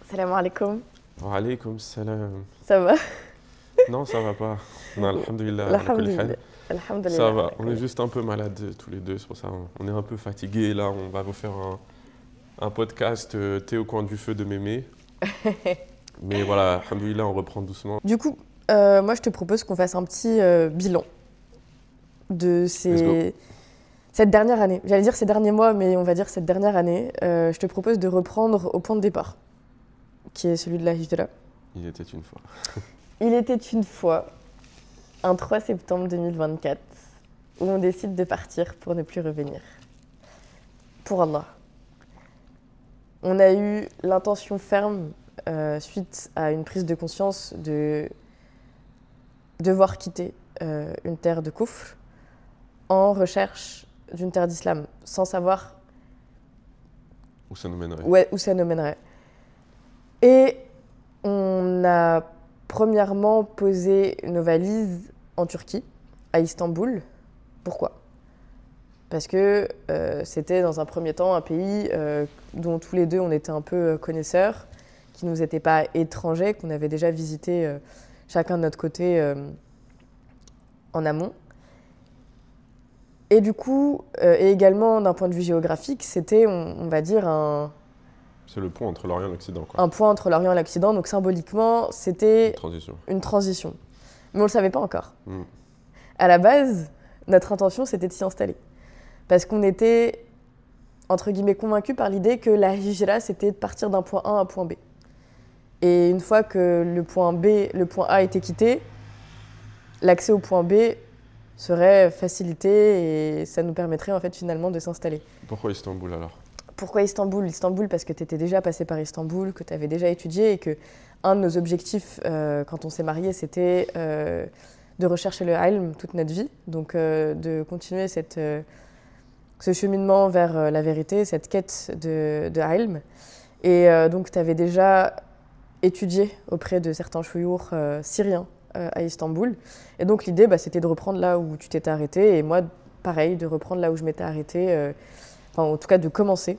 Salam alaikum. Wa alaykoum salam. Ça va? Non, ça va pas. Non, alhamdoulilah, ala kulli Alhamdulillah. hal. Ça Alhamdulillah. va, on est juste un peu malades tous les deux, c'est pour ça on est un peu fatigués. Là, on va refaire un podcast thé au coin du feu de Mémé. Mais voilà, alhamdoulilah, on reprend doucement. Du coup, moi je te propose qu'on fasse un petit bilan de Let's go. cette dernière année. J'allais dire ces derniers mois, mais on va dire cette dernière année. Je te propose de reprendre au point de départ, qui est celui de la Hijra. Il était une fois. Il était une fois, un 3 septembre 2024, où on décide de partir pour ne plus revenir. Pour Allah. On a eu l'intention ferme, suite à une prise de conscience, de devoir quitter une terre de Koufr en recherche d'une terre d'islam, sans savoir Où ça nous mènerait? où ça nous mènerait. Et on a premièrement posé nos valises en Turquie, à Istanbul. Pourquoi ? Parce que c'était dans un premier temps un pays dont tous les deux on était un peu connaisseurs, qui ne nous était pas étranger, qu'on avait déjà visité chacun de notre côté en amont. Et du coup, et également d'un point de vue géographique, c'était, on va dire, C'est le pont entre l'Orient et l'Occident, quoi. un point entre l'Orient et l'Occident. Donc symboliquement, c'était Transition. une transition. Mais on ne le savait pas encore. Mm. À la base, notre intention, c'était de s'y installer. Parce qu'on était, entre guillemets, convaincus par l'idée que la hijra, c'était de partir d'un point A à un point B. Et une fois que le point A était quitté, l'accès au point B serait facilité et ça nous permettrait en fait finalement de s'installer. Pourquoi Istanbul alors? Pourquoi Istanbul ? Istanbul parce que tu étais déjà passé par Istanbul, que tu avais déjà étudié et que un de nos objectifs quand on s'est mariés, c'était de rechercher le ilm toute notre vie, donc de continuer ce cheminement vers la vérité, cette quête de ilm. Et donc tu avais déjà étudié auprès de certains chouyours syriens à Istanbul. Et donc l'idée, c'était de reprendre là où tu t'étais arrêté, et moi, pareil, de reprendre là où je m'étais arrêtée, enfin en tout cas de commencer,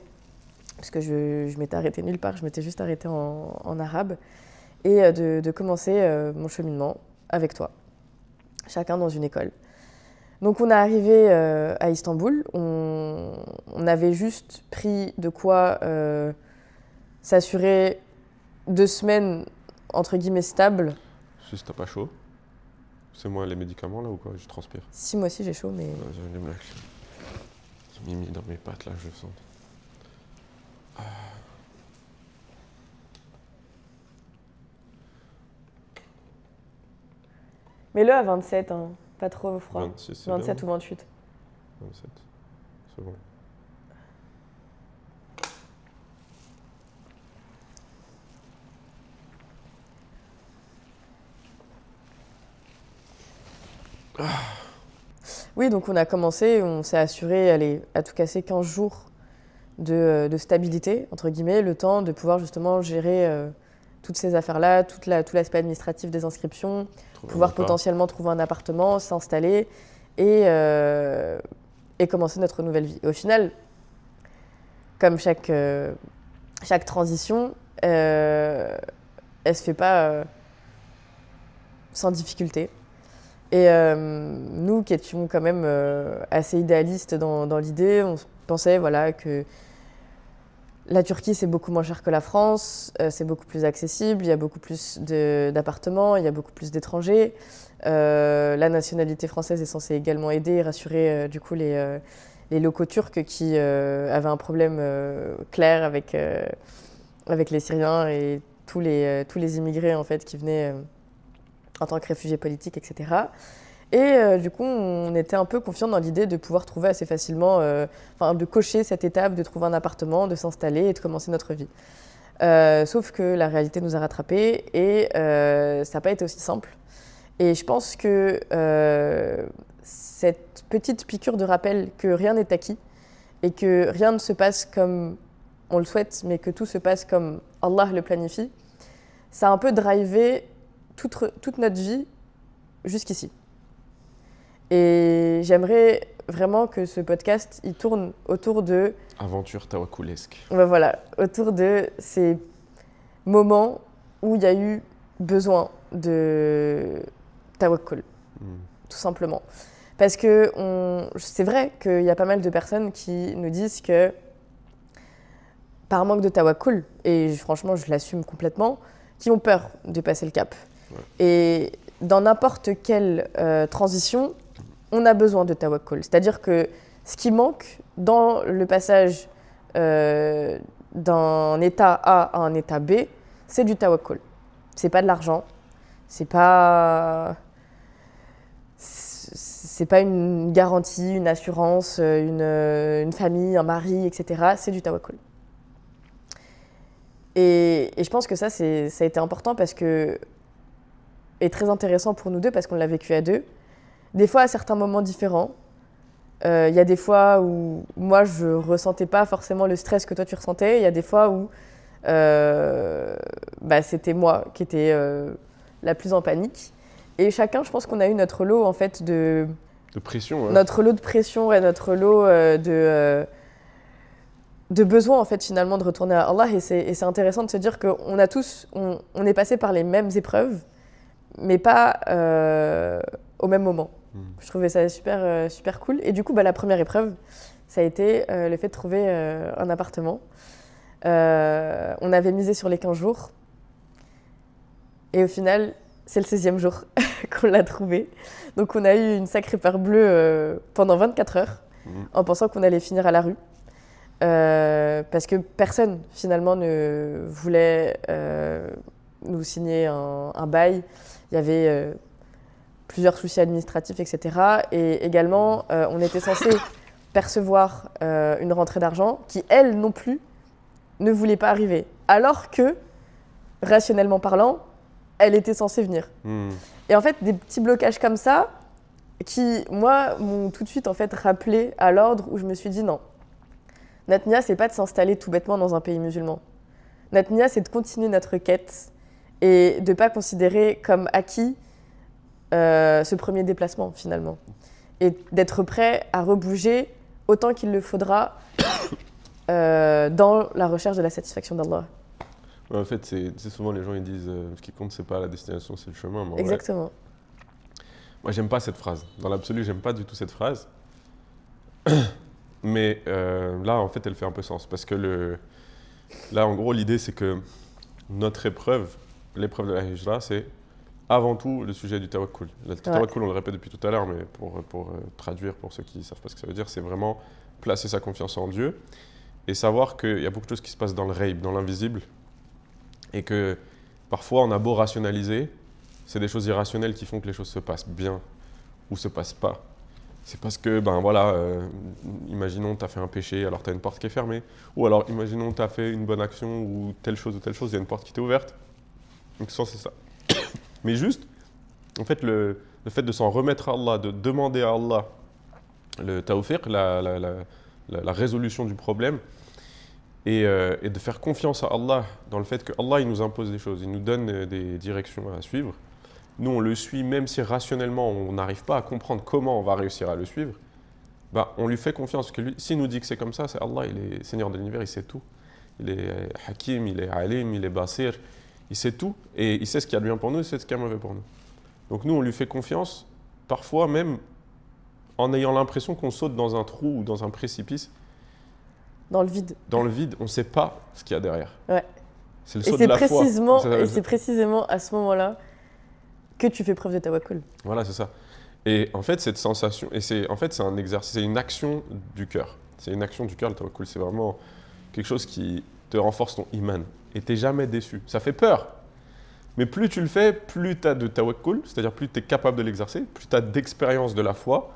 parce que je m'étais arrêtée nulle part, je m'étais juste arrêtée en arabe, et de commencer mon cheminement avec toi, chacun dans une école. Donc on est arrivé à Istanbul, on avait juste pris de quoi s'assurer 2 semaines entre guillemets stables. Juste t'as pas chaud? C'est moi les médicaments là ou quoi? Je transpire. Si, moi aussi j'ai chaud, mais... J'ai me j'ai mis dans mes pattes là, je sens. Mets-le à 27, hein. Pas trop froid. 26, c'est 27 bien. ou 28. 27. C'est bon. Oui, donc on a commencé, on s'est assuré, allez, à tout casser 15 jours de stabilité, entre guillemets, le temps de pouvoir justement gérer toutes ces affaires-là, tout l'aspect administratif des inscriptions, Trouver un pouvoir appart. potentiellement trouver un appartement, s'installer et commencer notre nouvelle vie. Et au final, comme chaque transition, elle se fait pas sans difficulté. Et nous qui étions quand même assez idéalistes dans l'idée, on pensait voilà, que la Turquie c'est beaucoup moins cher que la France, c'est beaucoup plus accessible, il y a beaucoup plus d'appartements, il y a beaucoup plus d'étrangers. La nationalité française est censée également aider et rassurer du coup les locaux turcs qui avaient un problème clair avec les Syriens et tous les immigrés en fait qui venaient en tant que réfugiés politiques, etc. Et du coup, on était un peu confiants dans l'idée de pouvoir trouver assez facilement, de cocher cette étape, de trouver un appartement, de s'installer et de commencer notre vie. Sauf que la réalité nous a rattrapés et ça n'a pas été aussi simple. Et je pense que cette petite piqûre de rappel que rien n'est acquis et que rien ne se passe comme on le souhaite, mais que tout se passe comme Allah le planifie, ça a un peu drivé toute notre vie jusqu'ici. Et j'aimerais vraiment que ce podcast, il tourne autour de... Aventure tawakulesque. Voilà, autour de ces moments où il y a eu besoin de tawakkul, tout simplement. Parce que c'est vrai qu'il y a pas mal de personnes qui nous disent que par manque de tawakkul, et franchement je l'assume complètement, qui ont peur de passer le cap. Ouais. Et dans n'importe quelle transition, on a besoin de tawakkul. C'est-à-dire que ce qui manque dans le passage d'un état A à un état B, c'est du tawakkul. C'est pas de l'argent, c'est pas une garantie, une assurance, une famille, un mari, etc. C'est du tawakkul. Et je pense que ça a été important et très intéressant pour nous deux parce qu'on l'a vécu à deux. Des fois, à certains moments différents, il y a des fois où moi, je ne ressentais pas forcément le stress que toi, tu ressentais. Il y a des fois où c'était moi qui étais la plus en panique. Et chacun, je pense qu'on a eu notre lot en fait de pression. Ouais. Notre lot de pression et notre lot de besoin en fait finalement de retourner à Allah. Et c'est intéressant de se dire qu'on a tous, on est passé par les mêmes épreuves, mais pas au même moment. Je trouvais ça super, super cool. Et du coup, la première épreuve, ça a été le fait de trouver un appartement. On avait misé sur les 15 jours. Et au final, c'est le 16e jour qu'on l'a trouvé. Donc on a eu une sacrée peur bleue pendant 24 heures, en pensant qu'on allait finir à la rue. Parce que personne, finalement, ne voulait nous signer un bail. Il y avait plusieurs soucis administratifs, etc. Et également, on était censé percevoir une rentrée d'argent qui, elle non plus, ne voulait pas arriver. Alors que, rationnellement parlant, elle était censée venir. Et en fait, des petits blocages comme ça, qui, moi, m'ont tout de suite en fait, rappelé à l'ordre où je me suis dit non. Notre nia, c'est pas de s'installer tout bêtement dans un pays musulman. Notre nia, c'est de continuer notre quête et de ne pas considérer comme acquis ce premier déplacement, finalement. Et d'être prêt à rebouger autant qu'il le faudra dans la recherche de la satisfaction d'Allah. Ouais, en fait, c'est souvent les gens ils disent ce qui compte, c'est pas la destination, c'est le chemin. Mais exactement. Ouais, moi, j'aime pas cette phrase. Dans l'absolu, j'aime pas du tout cette phrase. Mais là, en fait, elle fait un peu sens. Parce que là, en gros, l'idée, c'est que notre épreuve, l'épreuve de la hijra, c'est avant tout le sujet du tawakkul. Le tawakkul, on le répète depuis tout à l'heure, mais pour traduire, pour ceux qui ne savent pas ce que ça veut dire, c'est vraiment placer sa confiance en Dieu et savoir qu'il y a beaucoup de choses qui se passent dans le ghaib, dans l'invisible, et que parfois, on a beau rationaliser, c'est des choses irrationnelles qui font que les choses se passent bien ou se passent pas. C'est parce que, imaginons tu as fait un péché, alors tu as une porte qui est fermée. Ou alors, imaginons tu as fait une bonne action ou telle chose, il y a une porte qui t'est ouverte. Donc, ça, c'est ça. Mais juste, en fait, le fait de s'en remettre à Allah, de demander à Allah le tawfiq, la résolution du problème, et de faire confiance à Allah dans le fait que Allah, il nous impose des choses, il nous donne des directions à suivre. Nous, on le suit, même si rationnellement, on n'arrive pas à comprendre comment on va réussir à le suivre, on lui fait confiance. Parce que lui, s'il nous dit que c'est comme ça, c'est Allah, il est Seigneur de l'univers, il sait tout. Il est Hakim, il est Alim, il est Basir, il sait tout. Et il sait ce qu'il y a de bien pour nous, il sait ce qu'il y a de mauvais pour nous. Donc nous, on lui fait confiance, parfois même en ayant l'impression qu'on saute dans un trou ou dans un précipice. Dans le vide. Dans le vide, on ne sait pas ce qu'il y a derrière. Ouais. C'est le saut de la foi. Et c'est précisément à ce moment-là que tu fais preuve de tawakkul. Voilà, c'est ça. Et en fait, cette sensation, c'est un exercice, c'est une action du cœur. C'est une action du cœur, le tawakkul. C'est vraiment quelque chose qui te renforce ton iman. Et tu n'es jamais déçu. Ça fait peur. Mais plus tu le fais, plus tu as de tawakkul, c'est-à-dire plus tu es capable de l'exercer, plus tu as d'expérience de la foi,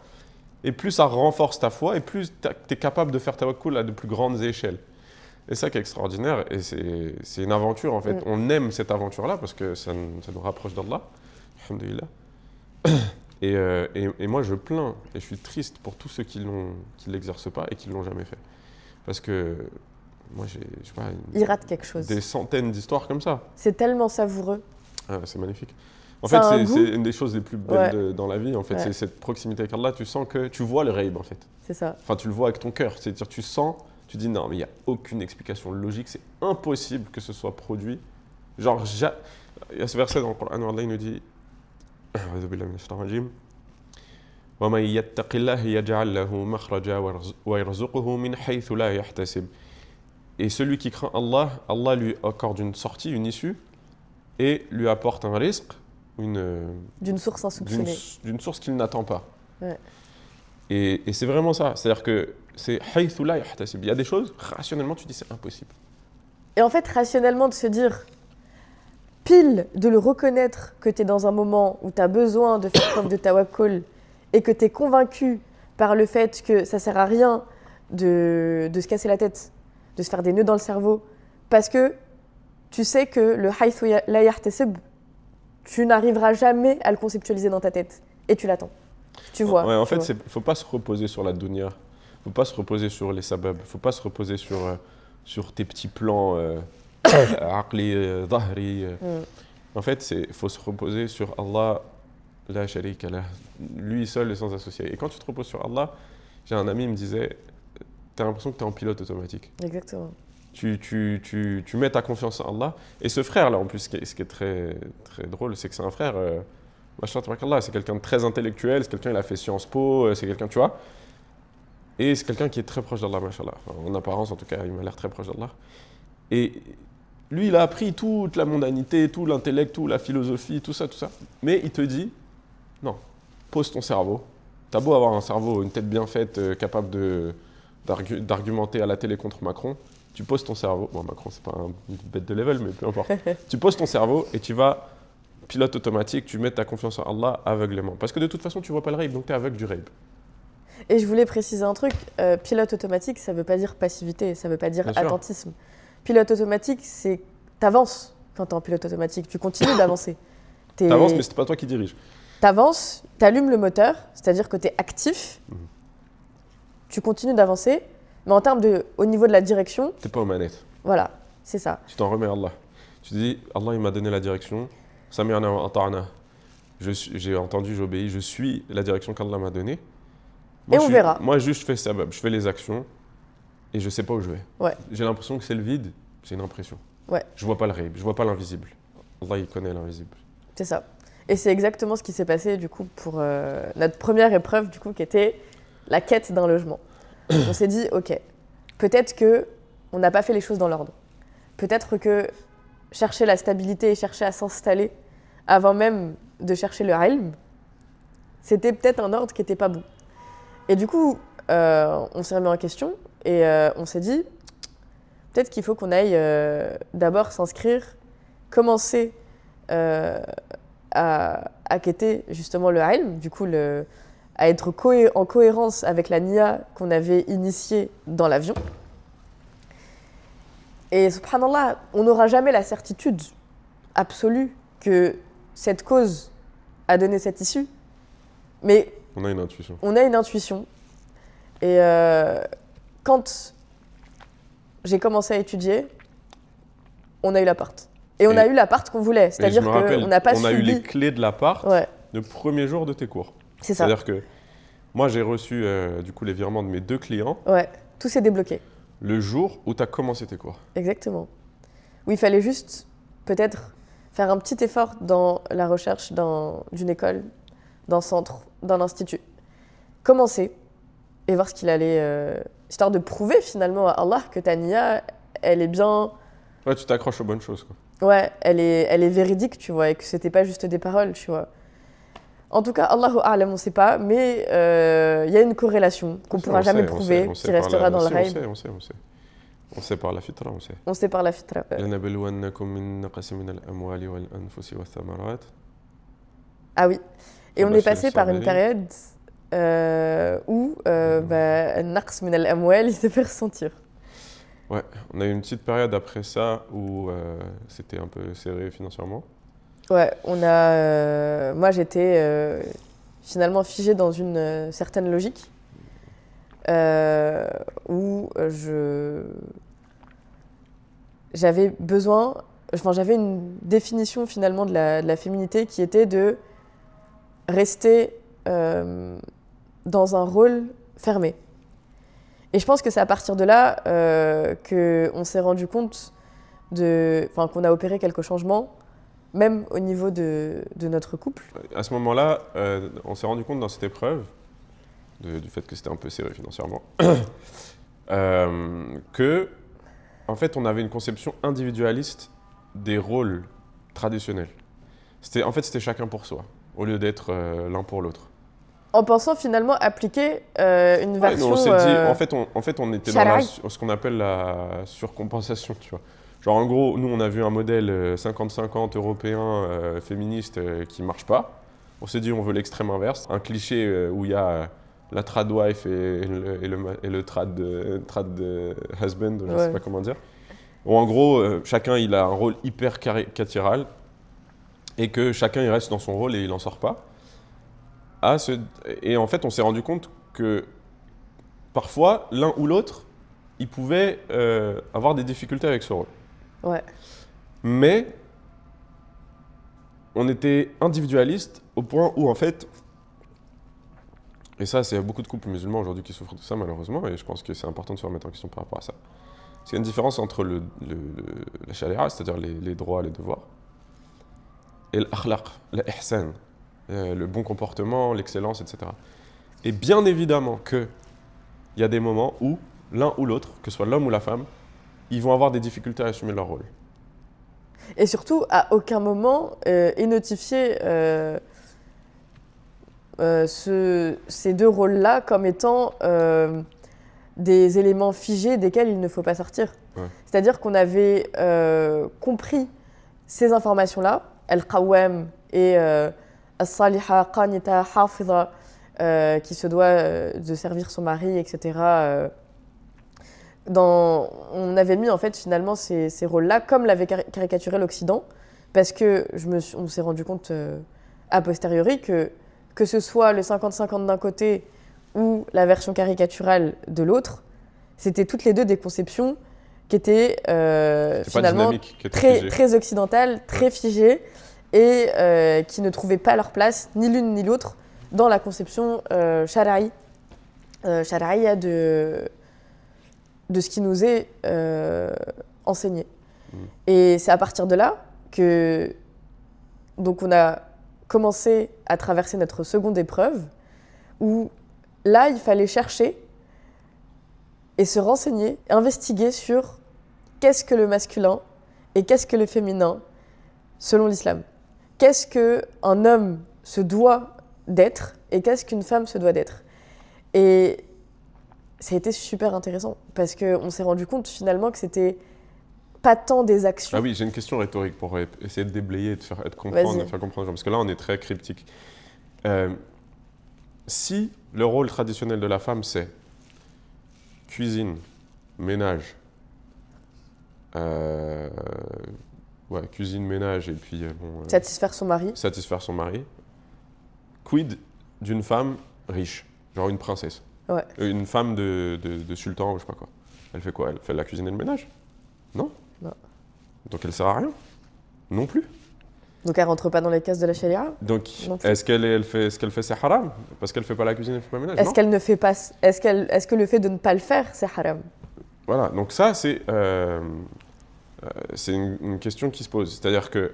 et plus ça renforce ta foi, et plus tu es capable de faire tawakkul à de plus grandes échelles. Et ça qui est extraordinaire, et c'est une aventure en fait. On aime cette aventure-là parce que ça nous rapproche d'Allah. Alhamdulillah. Et moi, je plains et je suis triste pour tous ceux qui ne l'exercent pas et qui ne l'ont jamais fait. Parce que moi, je sais pas, il rate quelque chose. Des centaines d'histoires comme ça. C'est tellement savoureux. Ah, c'est magnifique. En fait, c'est une des choses les plus belles dans la vie. En fait, c'est cette proximité avec Allah. Tu sens que tu vois le ghaib, en fait. C'est ça. Enfin, tu le vois avec ton cœur. C'est-à-dire, tu sens, tu dis non, mais il n'y a aucune explication logique. C'est impossible que ce soit produit Genre, il y a ce verset dans le Coran où Allah il nous dit أعوذ بالله من الشيطان الرجيم ومن يتق الله يجعل له مخرجا ويرزقه من حيث لا يحتسب. Et celui qui craint Allah, Allah lui accorde une sortie, une issue, et lui apporte un risque, d'une source insoupçonnée. D'une source qu'il n'attend pas. Ouais. Et c'est vraiment ça. C'est-à-dire que c'est haythu la yahtasib. Il y a des choses, rationnellement, tu dis c'est impossible. Et en fait, rationnellement, de se dire, pile de le reconnaître que tu es dans un moment où tu as besoin de faire preuve de tawakkul et que tu es convaincu par le fait que ça sert à rien de se casser la tête, de se faire des nœuds dans le cerveau, parce que tu sais que le haythu la yahtasib, tu n'arriveras jamais à le conceptualiser dans ta tête. Et tu l'attends. Tu vois. Ouais, en fait, il ne faut pas se reposer sur la dunya. Il ne faut pas se reposer sur les sabab. Il ne faut pas se reposer sur tes petits plans aqli, dhahri. En fait, il faut se reposer sur Allah, la sharika lah, lui seul et sans associé. Et quand tu te reposes sur Allah, j'ai un ami qui me disait, tu as l'impression que tu es en pilote automatique. Exactement. Tu mets ta confiance en Allah. Et ce frère-là, en plus, ce qui est très, très drôle, c'est que c'est un frère, c'est quelqu'un de très intellectuel, c'est quelqu'un qui a fait Sciences Po, c'est quelqu'un, tu vois. Et c'est quelqu'un qui est très proche d'Allah, machallah. Enfin, en apparence, en tout cas, il m'a l'air très proche d'Allah. Et lui, il a appris toute la mondanité, tout l'intellect, toute la philosophie, tout ça. Mais il te dit, non, pose ton cerveau. T'as beau avoir un cerveau, une tête bien faite, capable d'argumenter à la télé contre Macron, tu poses ton cerveau. Bon, Macron, c'est pas une bête de level, mais peu importe. Tu poses ton cerveau et tu vas, pilote automatique, tu mets ta confiance en Allah aveuglément. Parce que de toute façon, tu vois pas le raïb, donc tu es aveugle du raïb. Et je voulais préciser un truc, pilote automatique, ça veut pas dire passivité, ça veut pas dire Bien sûr. attentisme. Pilote automatique, c'est t'avances quand t'es en pilote automatique, tu continues d'avancer. T'avances, mais c'est pas toi qui dirige. T'avances, t'allumes le moteur, c'est-à-dire que t'es actif, tu continues d'avancer, mais en termes au niveau de la direction... T'es pas aux manettes. Voilà, c'est ça. Tu t'en remets à Allah. Tu te dis, Allah, il m'a donné la direction, sami'na wa ata'na. J'ai entendu, j'ai obéi, je suis la direction qu'Allah m'a donnée. Et on verra. Moi, juste, je fais sabab, je fais les actions et je sais pas où je vais. Ouais. J'ai l'impression que c'est le vide, c'est une impression. Ouais. Je vois pas le raïb, je vois pas l'invisible. Allah, il connaît l'invisible. C'est ça. Et c'est exactement ce qui s'est passé du coup pour notre première épreuve du coup qui était la quête d'un logement. On s'est dit ok, peut-être que on n'a pas fait les choses dans l'ordre. Peut-être que chercher la stabilité et chercher à s'installer avant même de chercher le ilm, c'était peut-être un ordre qui n'était pas bon. Et du coup, on s'est remis en question et on s'est dit peut-être qu'il faut qu'on aille d'abord s'inscrire, commencer à quêter justement le ilm, du coup à être en cohérence avec la niya qu'on avait initiée dans l'avion. Et subhanallah, on n'aura jamais la certitude absolue que cette cause a donné cette issue, mais on a une intuition. On a une intuition. Et quand j'ai commencé à étudier, on a eu l'appart. Et on a eu l'appart qu'on voulait. C'est-à-dire qu'on n'a pas subi... On a eu les clés de l'appart le premier jour de tes cours. C'est ça. C'est-à-dire que moi, j'ai reçu du coup les virements de mes 2 clients. Ouais, tout s'est débloqué. Le jour où tu as commencé tes cours. Exactement. Où il fallait juste peut-être faire un petit effort dans la recherche d'une école, d'un centre, d'un institut. Commencer et voir ce qu'il allait... histoire de prouver finalement à Allah que ta niya, elle est bien... Ouais, tu t'accroches aux bonnes choses, quoi. Ouais, elle est véridique, tu vois, et que c'était pas juste des paroles, tu vois. En tout cas, Allahu A'lam, on sait pas, mais y a une corrélation qu'on ne pourra jamais prouver, qui restera dans le raïb. On sait par la fitra, on sait. On sait par la fitra. Ah oui. Et on est passé par une période où naqs min al-amwal, il s'est fait ressentir. Ouais, on a eu une petite période après ça où c'était un peu serré financièrement. Ouais, moi j'étais finalement figée dans une certaine logique où j'avais besoin, j'avais une définition finalement de la féminité qui était de rester dans un rôle fermé. Et je pense que c'est à partir de là qu'on s'est rendu compte qu'on a opéré quelques changements, même au niveau de notre couple. À ce moment-là, on s'est rendu compte dans cette épreuve, du fait que c'était un peu serré financièrement, que, en fait, on avait une conception individualiste des rôles traditionnels. En fait, c'était chacun pour soi, au lieu d'être l'un pour l'autre. En pensant finalement appliquer une version... on s'est dit, en fait, on était dans ce qu'on appelle la surcompensation, tu vois. Genre, en gros, nous, on a vu un modèle 50-50 européen féministe qui ne marche pas. On s'est dit, on veut l'extrême inverse. Un cliché où il y a la trad wife et le trad husband, je ne sais pas comment dire. Où en gros, chacun, il a un rôle hyper caricatural et que chacun, il reste dans son rôle et il n'en sort pas. Et en fait, on s'est rendu compte que parfois, l'un ou l'autre, il pouvait avoir des difficultés avec ce rôle. Ouais. Mais on était individualiste au point où, en fait, et ça, c'est beaucoup de couples musulmans aujourd'hui qui souffrent de ça, malheureusement, et je pense que c'est important de se remettre en question par rapport à ça. Parce qu'il y a une différence entre la sharia, c'est-à-dire les droits, les devoirs, et l'akhlaq, l'ihsan, le bon comportement, l'excellence, etc. Et bien évidemment qu'il y a des moments où l'un ou l'autre, que ce soit l'homme ou la femme, ils vont avoir des difficultés à assumer leur rôle. Et surtout, à aucun moment est notifié ces deux rôles-là comme étant des éléments figés desquels il ne faut pas sortir. Ouais. C'est-à-dire qu'on avait compris ces informations-là, al-qawwam et as-saliha, qanita, hafidha, qui se doit de servir son mari, etc. On avait mis en fait finalement ces rôles-là comme l'avait caricaturé l'Occident, parce que on s'est rendu compte a posteriori que ce soit le 50-50 d'un côté ou la version caricaturale de l'autre, c'était toutes les deux des conceptions qui étaient finalement très occidentales, très figées, et qui ne trouvaient pas leur place, ni l'une ni l'autre, dans la conception shara'i de ce qui nous est enseigné. Et c'est à partir de là que donc on a commencé à traverser notre seconde épreuve, où là, il fallait chercher et se renseigner, investiguer sur qu'est-ce que le masculin et qu'est-ce que le féminin selon l'islam. Qu'est-ce qu'un homme se doit d'être et qu'est-ce qu'une femme se doit d'être. Et ça a été super intéressant parce qu'on s'est rendu compte finalement que c'était pas tant des actions. Ah oui, j'ai une question rhétorique pour essayer de déblayer et de faire comprendre les gens, parce que là on est très cryptique. Si le rôle traditionnel de la femme c'est cuisine, ménage, cuisine, ménage et puis satisfaire son mari. Quid d'une femme riche, genre une princesse, une femme de sultan ou je sais pas quoi. Elle fait quoi? Elle fait la cuisine et le ménage? Non. Donc elle sert à rien? Non plus. Donc elle rentre pas dans les cases de la sharia? Donc est-ce qu'elle fait c'est haram? Parce qu'elle fait pas la cuisine et elle fait pas le ménage? Est-ce qu'elle ne fait pas? Est-ce que le fait de ne pas le faire c'est haram? Voilà. Donc ça c'est une question qui se pose. C'est-à-dire que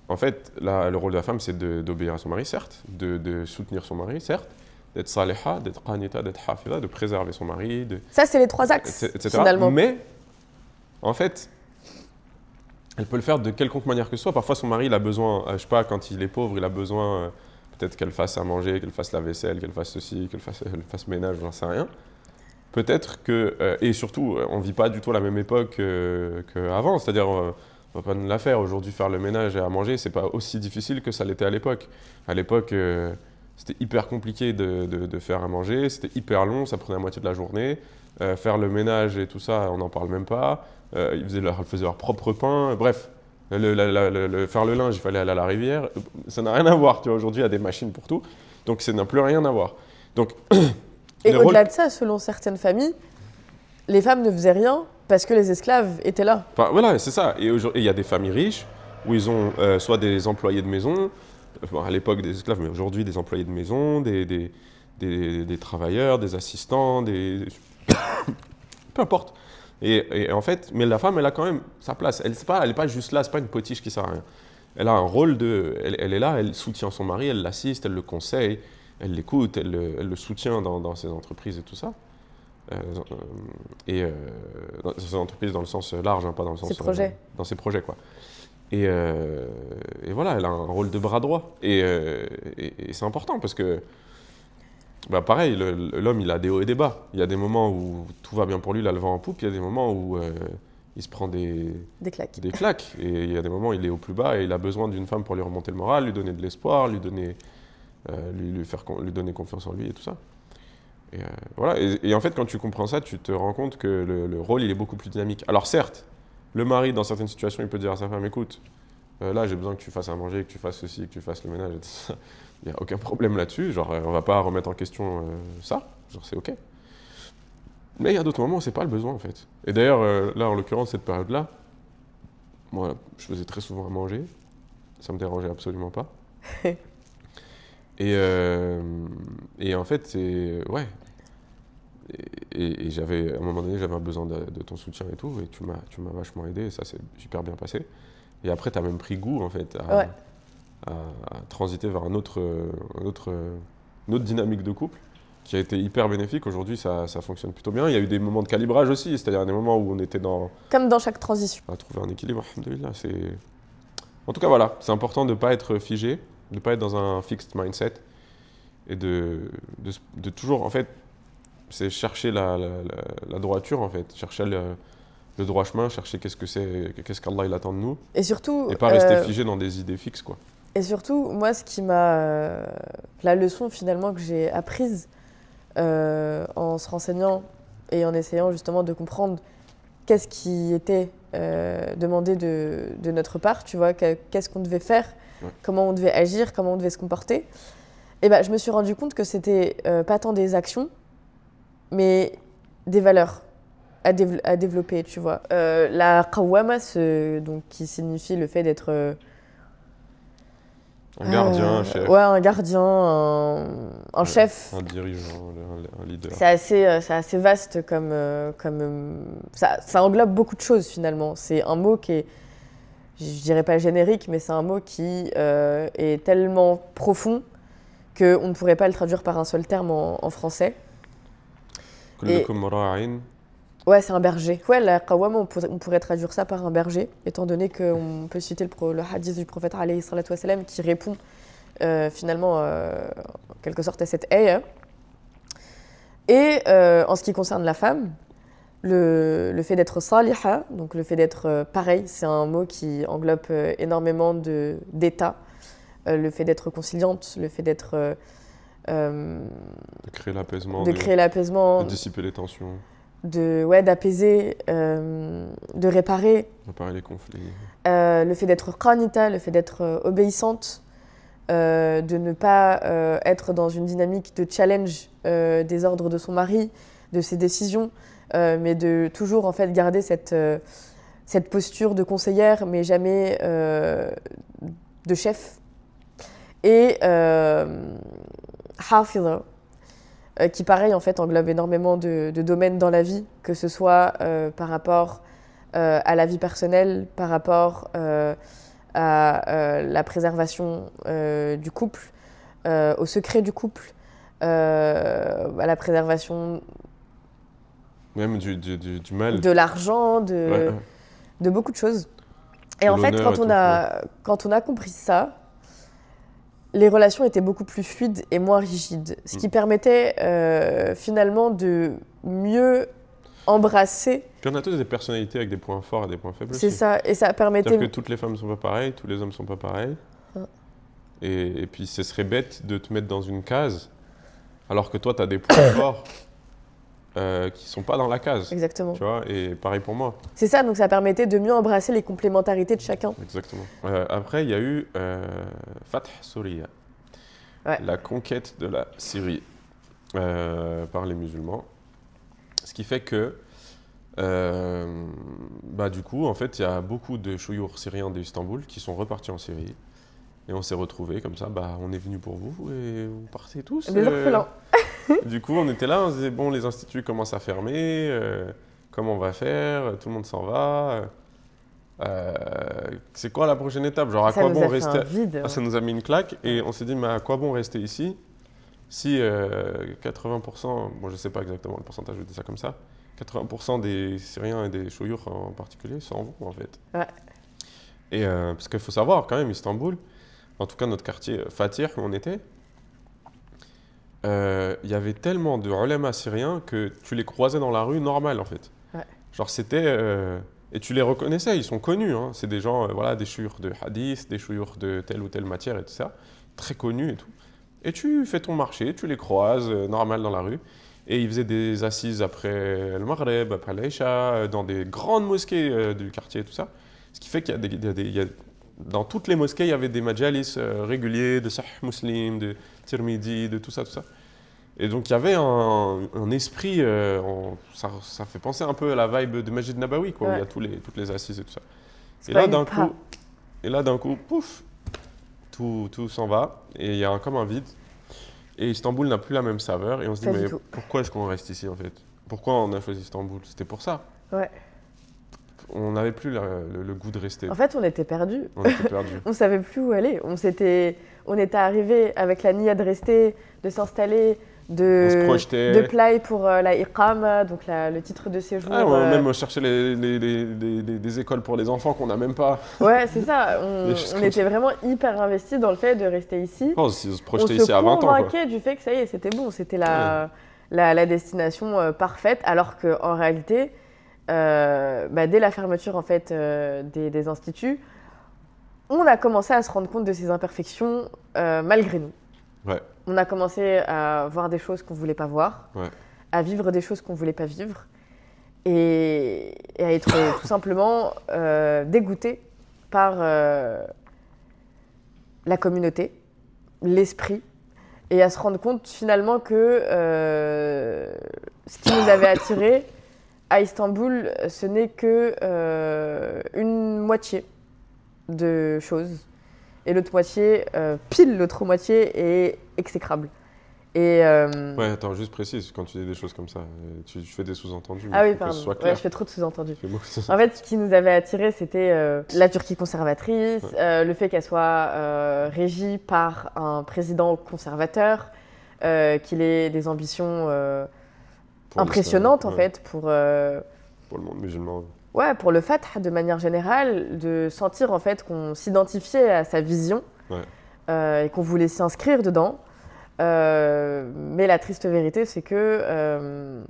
en fait le rôle de la femme c'est d'obéir à son mari, certes, de soutenir son mari, certes, d'être saliha, d'être qanita, d'être hafida, de préserver son mari. Ça c'est les trois axes etc. Finalement. Mais en fait, elle peut le faire de quelconque manière que ce soit. Parfois, son mari, il a besoin, je sais pas, quand il est pauvre, il a besoin peut-être qu'elle fasse à manger, qu'elle fasse la vaisselle, qu'elle fasse ceci, qu'elle fasse ménage, j'en sais rien. Peut-être que, et surtout, on ne vit pas du tout la même époque qu'avant. C'est-à-dire, on va pas nous la faire. Aujourd'hui, faire le ménage et à manger, c'est pas aussi difficile que ça l'était à l'époque. À l'époque, c'était hyper compliqué de faire à manger, c'était hyper long, ça prenait la moitié de la journée. Faire le ménage et tout ça, on n'en parle même pas. Ils faisaient leur propre pain. Bref, faire le linge, il fallait aller à la rivière. Ça n'a rien à voir. Tu vois, aujourd'hui, il y a des machines pour tout. Donc, ça n'a plus rien à voir. Donc, et au-delà de ça, selon certaines familles, les femmes ne faisaient rien parce que les esclaves étaient là. Enfin, voilà, c'est ça. Et il y a des familles riches où ils ont soit des employés de maison, à l'époque des esclaves, mais aujourd'hui des employés de maison, des travailleurs, des assistants, peu importe. Et en fait, mais la femme, elle a quand même sa place. Elle est pas juste là, c'est pas une potiche qui sert à rien. Elle a un rôle elle est là, elle soutient son mari, elle l'assiste, elle le conseille, elle l'écoute, elle le soutient dans ses entreprises et tout ça. Euh, dans ses entreprises dans le sens large, hein, pas dans le sens... Ses projets. Dans ses projets, quoi. Et voilà, elle a un rôle de bras droit. Et c'est important parce que, bah pareil, l'homme, il a des hauts et des bas. Il y a des moments où tout va bien pour lui, il a le vent en poupe. Il y a des moments où il se prend des claques. Et il y a des moments où il est au plus bas et il a besoin d'une femme pour lui remonter le moral, lui donner de l'espoir, lui donner confiance en lui et tout ça. Voilà. Et en fait, quand tu comprends ça, tu te rends compte que le rôle, il est beaucoup plus dynamique. Alors certes, le mari, dans certaines situations, il peut dire à sa femme, écoute, là, j'ai besoin que tu fasses à manger, que tu fasses ceci, que tu fasses le ménage, et tout ça. Il n'y a aucun problème là-dessus. Genre, on va pas remettre en question ça. Genre, c'est OK. Mais il y a d'autres moments où c'est pas le besoin, en fait. Et d'ailleurs, là, en l'occurrence, cette période-là, moi, je faisais très souvent à manger. Ça me dérangeait absolument pas. Et en fait, c'est... Ouais. Et j'avais, à un moment donné, j'avais besoin de ton soutien et tout. Et tu m'as vachement aidé. Et ça s'est super bien passé. Et après, tu as même pris goût, en fait, à transiter vers une autre dynamique de couple qui a été hyper bénéfique. Aujourd'hui, ça fonctionne plutôt bien. Il y a eu des moments de calibrage aussi, c'est-à-dire des moments où on était dans... Comme dans chaque transition. À trouver un équilibre, alhamdoulilah. En tout cas, voilà, c'est important de ne pas être figé, de ne pas être dans un fixed mindset et de toujours, en fait, c'est chercher la droiture, en fait, chercher le droit chemin, chercher qu'est-ce qu'Allah il attend de nous. Et surtout... Et pas rester figé dans des idées fixes, quoi. Et surtout, moi, ce qui m'a... la leçon, finalement, que j'ai apprise en se renseignant et en essayant, justement, de comprendre qu'est-ce qui était demandé de notre part, tu vois, qu'est-ce qu'on devait faire, comment on devait agir, comment on devait se comporter. Et ben, je me suis rendu compte que c'était pas tant des actions, mais des valeurs à développer, tu vois. La qawwama, donc, qui signifie le fait d'être... un gardien, un chef. Ouais, un gardien, un chef. Un dirigeant, un leader. C'est assez vaste comme ça englobe beaucoup de choses finalement. C'est un mot qui est, je dirais pas générique, mais c'est un mot qui est tellement profond qu'on ne pourrait pas le traduire par un seul terme en français. Ouais, c'est un berger. Ouais, la qawwama, on pourrait traduire ça par un berger, étant donné qu'on peut citer le hadith du prophète alayhi salatu wassalam qui répond finalement en quelque sorte à cette ayah. Et en ce qui concerne la femme, le fait d'être saliha, donc le fait d'être pareil, c'est un mot qui englobe énormément d'états. Le fait d'être conciliante, le fait d'être... de créer l'apaisement, de dissiper les tensions. D'apaiser, de réparer. Réparer les conflits. Le fait d'être qanita, le fait d'être obéissante, de ne pas être dans une dynamique de challenge des ordres de son mari, de ses décisions, mais de toujours en fait garder cette posture de conseillère, mais jamais de chef. Et hafidha, qui pareil en fait englobe énormément de domaines dans la vie, que ce soit par rapport à la vie personnelle, par rapport à la préservation du couple, au secret du couple, à la préservation même du mal, de l'argent, de beaucoup de choses. Et en fait, quand on a compris ça, les relations étaient beaucoup plus fluides et moins rigides, ce qui permettait finalement de mieux embrasser. Puis on a tous des personnalités avec des points forts et des points faibles. C'est ça, et ça permettait... C'est-à-dire que toutes les femmes ne sont pas pareilles, tous les hommes ne sont pas pareils. Et puis ce serait bête de te mettre dans une case, alors que toi tu as des points forts qui ne sont pas dans la case. Exactement. Tu vois, et pareil pour moi. C'est ça, donc ça permettait de mieux embrasser les complémentarités de chacun. Exactement. Après, il y a eu Fath Souria, la conquête de la Syrie par les musulmans. Ce qui fait que, du coup, en fait, il y a beaucoup de chouyours syriens d'Istanbul qui sont repartis en Syrie. Et on s'est retrouvés comme ça, on est venus pour vous et vous partez tous. Des orphelins. Du coup, on était là, on se disait, bon, les instituts commencent à fermer, comment on va faire, tout le monde s'en va. C'est quoi la prochaine étape? Genre, à Ça quoi nous bon a fait rester? un vide. Ah, ça nous a mis une claque et on s'est dit, mais à quoi bon rester ici si 80%, bon, je sais pas exactement le pourcentage, je dis ça comme ça, 80% des Syriens et des Chouyours en particulier s'en vont en fait. Ouais. Et parce qu'il faut savoir quand même, Istanbul, en tout cas notre quartier Fatih où on était, il y avait tellement de ulama syriens que tu les croisais dans la rue normal en fait. Ouais. Genre c'était... et tu les reconnaissais, ils sont connus. Hein. C'est des gens, voilà, des chouyours de hadith, des chouyours de telle ou telle matière et tout ça. Très connus et tout. Et tu fais ton marché, tu les croises normal dans la rue. Et ils faisaient des assises après le Maghreb, après l'Aïcha, dans des grandes mosquées du quartier et tout ça. Ce qui fait qu'il y a dans toutes les mosquées, il y avait des majalis réguliers de Sahih Muslim, de Tirmidhi, de tout ça, tout ça. Et donc il y avait un esprit, ça fait penser un peu à la vibe de Majid Nabawi, quoi, où il y a toutes les assises et tout ça. Et là d'un coup, pouf, tout s'en va et il y a comme un vide. Et Istanbul n'a plus la même saveur et on se dit mais pourquoi est-ce qu'on reste ici en fait? Pourquoi on a choisi Istanbul? C'était pour ça. Ouais. On n'avait plus le goût de rester. En fait, on était perdus. On était perdus. On savait plus où aller. On était arrivés avec la niya de rester, de s'installer, de play pour la iqama, donc le titre de séjour. Ah, on a même cherché des écoles pour les enfants qu'on n'a même pas. Ouais, c'est ça. On était vraiment hyper investis dans le fait de rester ici. On se projetait ici à 20 ans. On se convainquait du fait que ça y est, c'était bon. C'était la destination parfaite, alors qu'en réalité, dès la fermeture en fait, des instituts, on a commencé à se rendre compte de ces imperfections malgré nous. Ouais. On a commencé à voir des choses qu'on ne voulait pas voir, à vivre des choses qu'on ne voulait pas vivre et à être tout simplement dégoûté par la communauté, l'esprit et à se rendre compte finalement que ce qui nous avait attirés à Istanbul, ce n'est que une moitié de choses. Et l'autre moitié, pile l'autre moitié, est exécrable. Et ouais, attends, juste précise, quand tu dis des choses comme ça, tu fais des sous-entendus. Ah oui, pardon, ouais, je fais trop de sous-entendus. En fait, ce qui nous avait attirés, c'était la Turquie conservatrice, le fait qu'elle soit régie par un président conservateur, qu'il ait des ambitions impressionnantes, en fait, pour le monde musulman. Ouais, pour le Fatah de manière générale, de sentir en fait qu'on s'identifiait à sa vision et qu'on voulait s'inscrire dedans. Mais la triste vérité, c'est que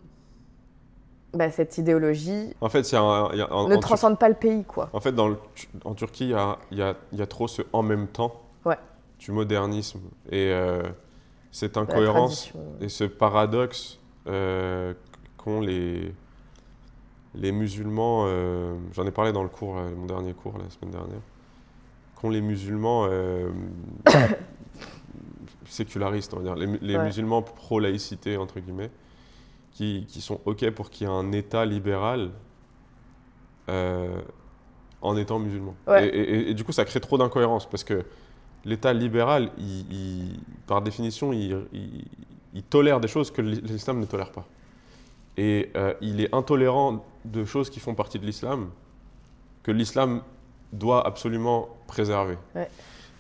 cette idéologie ne transcende pas le pays, quoi. En fait, en Turquie, il y a trop ce « en même temps » du modernisme et cette incohérence et ce paradoxe qu'ont les musulmans, j'en ai parlé dans le cours, mon dernier cours la semaine dernière, qu'ont les musulmans sécularistes, on va dire, les musulmans pro-laïcité, entre guillemets, qui sont OK pour qu'il y ait un État libéral en étant musulman. Et du coup, ça crée trop d'incohérences, parce que l'État libéral, par définition, il tolère des choses que l'islam ne tolère pas. Et il est intolérant de choses qui font partie de l'islam, que l'islam doit absolument préserver.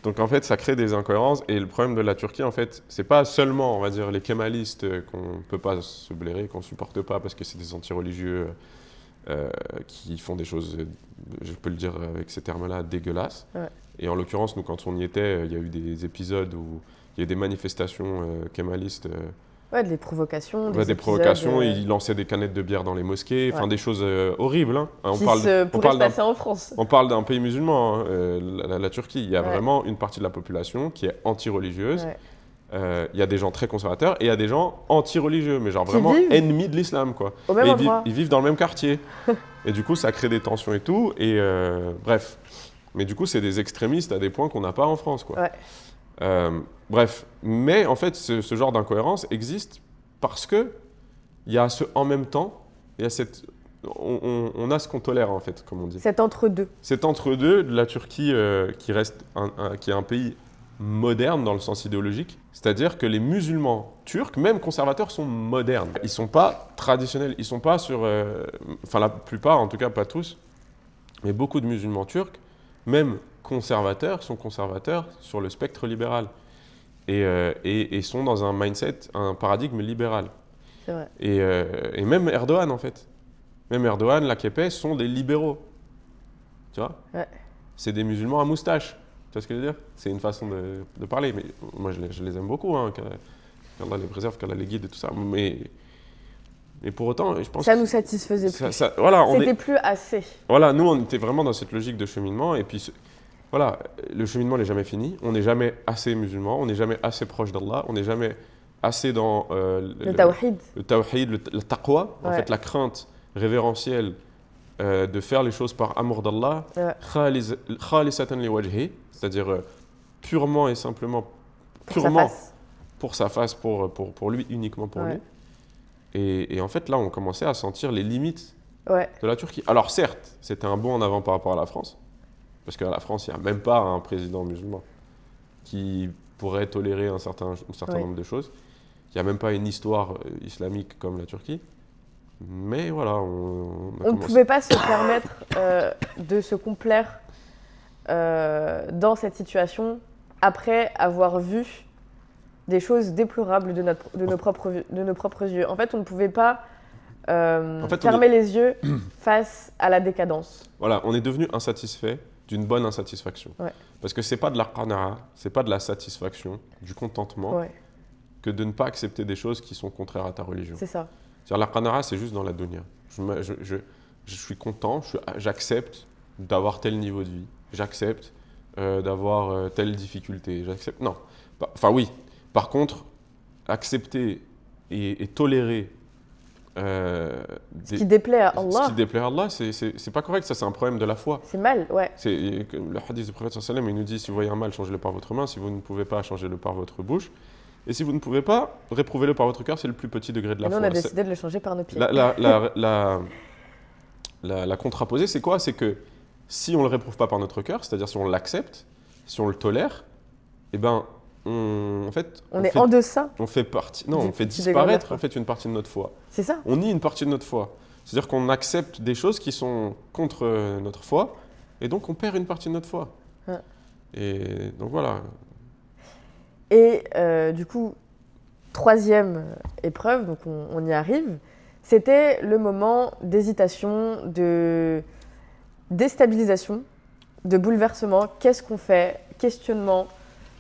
Donc en fait, ça crée des incohérences. Et le problème de la Turquie, en fait, c'est pas seulement, on va dire, les kémalistes qu'on ne peut pas se blairer, qu'on ne supporte pas parce que c'est des anti-religieux qui font des choses, je peux le dire avec ces termes-là, dégueulasses. Et en l'occurrence, nous, quand on y était, il y a eu des épisodes où il y a eu des manifestations kémalistes. Des provocations. Des provocations, ils lançaient des canettes de bière dans les mosquées, enfin des choses horribles. Hein. Pourrait se passer en France. On parle d'un pays musulman, hein, la Turquie. Il y a vraiment une partie de la population qui est anti-religieuse. Il y a des gens très conservateurs et il y a des gens anti-religieux, mais genre vraiment ennemis de l'islam, quoi. Ils vivent dans le même quartier. Et du coup, ça crée des tensions et tout. Et bref. Mais du coup, c'est des extrémistes à des points qu'on n'a pas en France, quoi. Bref, mais en fait, ce genre d'incohérence existe parce que il y a ce en même temps, il y a on a ce qu'on tolère en fait, comme on dit. Cet entre-deux. Cet entre-deux de la Turquie qui reste qui est un pays moderne dans le sens idéologique. C'est-à-dire que les musulmans turcs, même conservateurs, sont modernes. Ils ne sont pas traditionnels, ils ne sont pas sur... Enfin, la plupart, en tout cas pas tous, mais beaucoup de musulmans turcs, même conservateurs, sont conservateurs sur le spectre libéral. Et sont dans un mindset, un paradigme libéral. C'est vrai. Et même Erdogan, en fait. Même Erdogan, l'AKP, sont des libéraux. Tu vois? Ouais. C'est des musulmans à moustache. Tu vois ce que je veux dire? C'est une façon de parler. Mais moi, je les aime beaucoup. Hein, qu'Allah les préserve, qu'Allah les guide et tout ça. Mais pour autant, je pense Ça nous satisfaisait plus. Voilà, C'était plus assez. Voilà, nous, on était vraiment dans cette logique de cheminement. Et puis, voilà, le cheminement n'est jamais fini. On n'est jamais assez musulman. On n'est jamais assez proche d'Allah. On n'est jamais assez dans Le tawhid. le tawhid, le taqwa. En Ouais. fait, la crainte révérentielle de faire les choses par amour d'Allah. Ouais. Khalisatan li wajhi, c'est-à-dire purement et simplement, Pour sa purement face. pour sa face, pour lui, uniquement pour Ouais. lui. Et en fait, là, on commençait à sentir les limites Ouais. de la Turquie. Alors certes, c'était un bond en avant par rapport à la France, parce qu'à la France, il n'y a même pas un président musulman qui pourrait tolérer un certain Ouais. nombre de choses. Il n'y a même pas une histoire islamique comme la Turquie. Mais voilà, on a On ne commencé. pouvait pas se permettre de se complaire dans cette situation après avoir vu des choses déplorables de nos propres yeux. En fait, on ne pouvait pas En fait, fermer les yeux face à la décadence. Voilà, on est devenu insatisfait d'une bonne insatisfaction. Ouais. Parce que c'est pas de la qana'a, c'est pas de la satisfaction, du contentement, Ouais, que de ne pas accepter des choses qui sont contraires à ta religion. c'est ça. C'est-à-dire la qana'a, c'est juste dans la dunya. Je suis content, j'accepte d'avoir tel niveau de vie, j'accepte d'avoir telle difficulté, j'accepte... Non, enfin oui. Par contre, accepter et tolérer Ce qui déplaît à ce Allah, qui déplaît à Allah, c'est pas correct, ça c'est un problème de la foi. c'est mal, ouais. C'est le hadith du prophète sallallahu alayhi wa sallam, il nous dit si vous voyez un mal, changez-le par votre main, si vous ne pouvez pas, changez-le par votre bouche. Et si vous ne pouvez pas, réprouvez-le par votre cœur, c'est le plus petit degré de la Et nous, foi. on a décidé de le changer par nos pieds. La contraposée, c'est quoi? C'est que si on ne le réprouve pas par notre cœur, c'est-à-dire si on l'accepte, si on le tolère, eh ben, On est en deçà. on fait partie, non, Du on fait petit degré de la disparaître foi. en fait une partie de notre foi. C'est ça. On nie une partie de notre foi. C'est-à-dire qu'on accepte des choses qui sont contre notre foi, et donc on perd une partie de notre foi. Ouais. Et donc voilà. Et du coup, troisième épreuve, donc on y arrive, c'était le moment d'hésitation, de déstabilisation, de bouleversement. Qu'est-ce qu'on fait? Questionnement.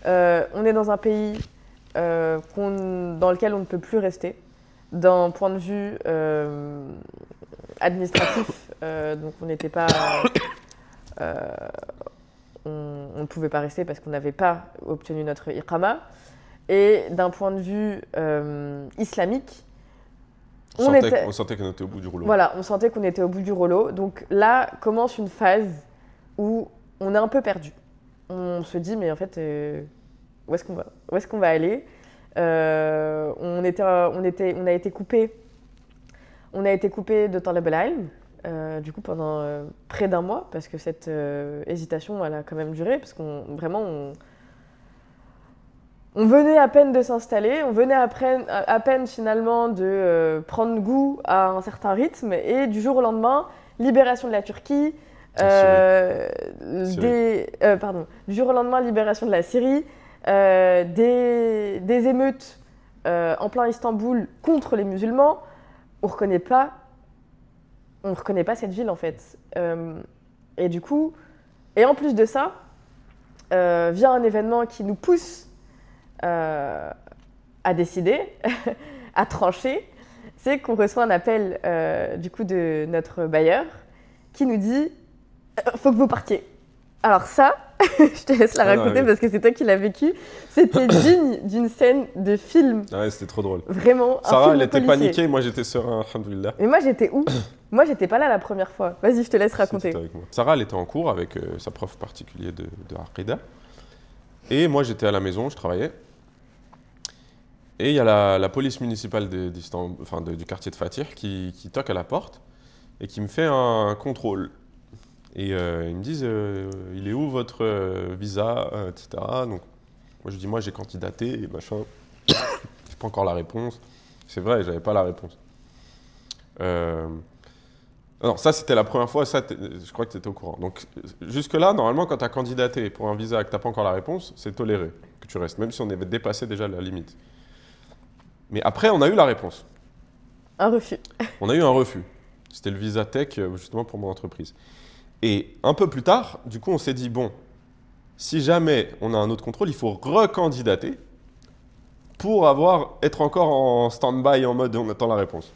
On est dans un pays dans lequel on ne peut plus rester. D'un point de vue administratif, donc on n'était pas... on ne pouvait pas rester parce qu'on n'avait pas obtenu notre iqama. Et d'un point de vue islamique, on sentait qu'on était au bout du rouleau. Voilà, on sentait qu'on était au bout du rouleau. Donc là commence une phase où on est un peu perdu. On se dit, mais en fait, où est-ce qu'on va? Où est-ce qu'on va aller? On a été coupé. On a été coupé de Talab al-Ilm, du coup pendant près d'un mois, parce que cette hésitation, elle a quand même duré, parce qu'on venait à peine de s'installer, on venait à peine finalement de prendre goût à un certain rythme, et du jour au lendemain, libération de la Turquie, du jour au lendemain, libération de la Syrie, des émeutes en plein Istanbul contre les musulmans. On ne reconnaît pas cette ville en fait. Et du coup, et en plus de ça, vient un événement qui nous pousse à décider, à trancher, c'est qu'on reçoit un appel du coup de notre bailleur qui nous dit faut que vous partiez. Alors ça, je te laisse la raconter parce que c'est toi qui l'as vécu. C'était digne d'une scène de film. Ah ouais, c'était trop drôle. Vraiment. Sarah, elle était paniquée, moi j'étais serein, alhamdoulilah. Mais moi j'étais où? Moi j'étais pas là la première fois. Vas-y, je te laisse raconter. Avec moi. Sarah, elle était en cours avec sa prof particulier de Aqida. Et moi j'étais à la maison, je travaillais. Et il y a la police municipale du quartier de Fatih qui toque à la porte et qui me fait un contrôle. Et ils me disent il est où votre visa, etc. Donc Moi, je dis, moi, j'ai candidaté et machin. J'ai pas encore la réponse. C'est vrai, j'avais pas la réponse. Non, ça, c'était la première fois. Ça, je crois que tu étais au courant. Donc, jusque-là, normalement, quand tu as candidaté pour un visa et que tu n'as pas encore la réponse, c'est toléré que tu restes, même si on avait dépassé déjà la limite. Mais après, on a eu la réponse. Un refus. On a eu un refus. C'était le visa tech, justement, pour mon entreprise. Et un peu plus tard, du coup, on s'est dit, bon, si jamais on a un autre contrôle, il faut recandidater pour être encore en stand-by, en mode on attend la réponse.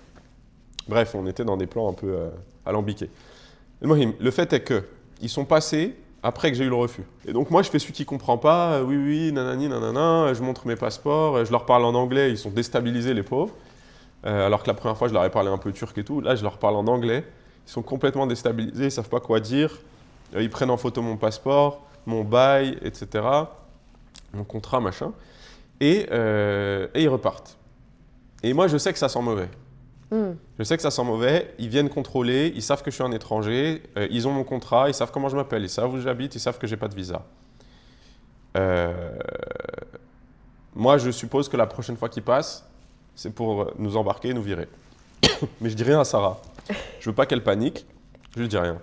Bref, on était dans des plans un peu alambiqués. Le fait est qu'ils sont passés après que j'ai eu le refus. Et donc moi, je fais celui qui ne comprend pas. Oui, oui, nanani, nanana. Je montre mes passeports. Je leur parle en anglais. Ils sont déstabilisés, les pauvres. Alors que la première fois, je leur ai parlé un peu turc et tout. Là, je leur parle en anglais. Ils sont complètement déstabilisés. Ils ne savent pas quoi dire. Ils prennent en photo mon passeport, mon bail, etc. Mon contrat, machin. Et ils repartent. Et moi, je sais que ça sent mauvais. Je sais que ça sent mauvais, ils viennent contrôler, ils savent que je suis un étranger, ils ont mon contrat, ils savent comment je m'appelle, ils savent où j'habite, ils savent que j'ai pas de visa. Moi, je suppose que la prochaine fois qu'ils passent, c'est pour nous embarquer et nous virer. Mais je dis rien à Sarah. Je veux pas qu'elle panique, je lui dis rien.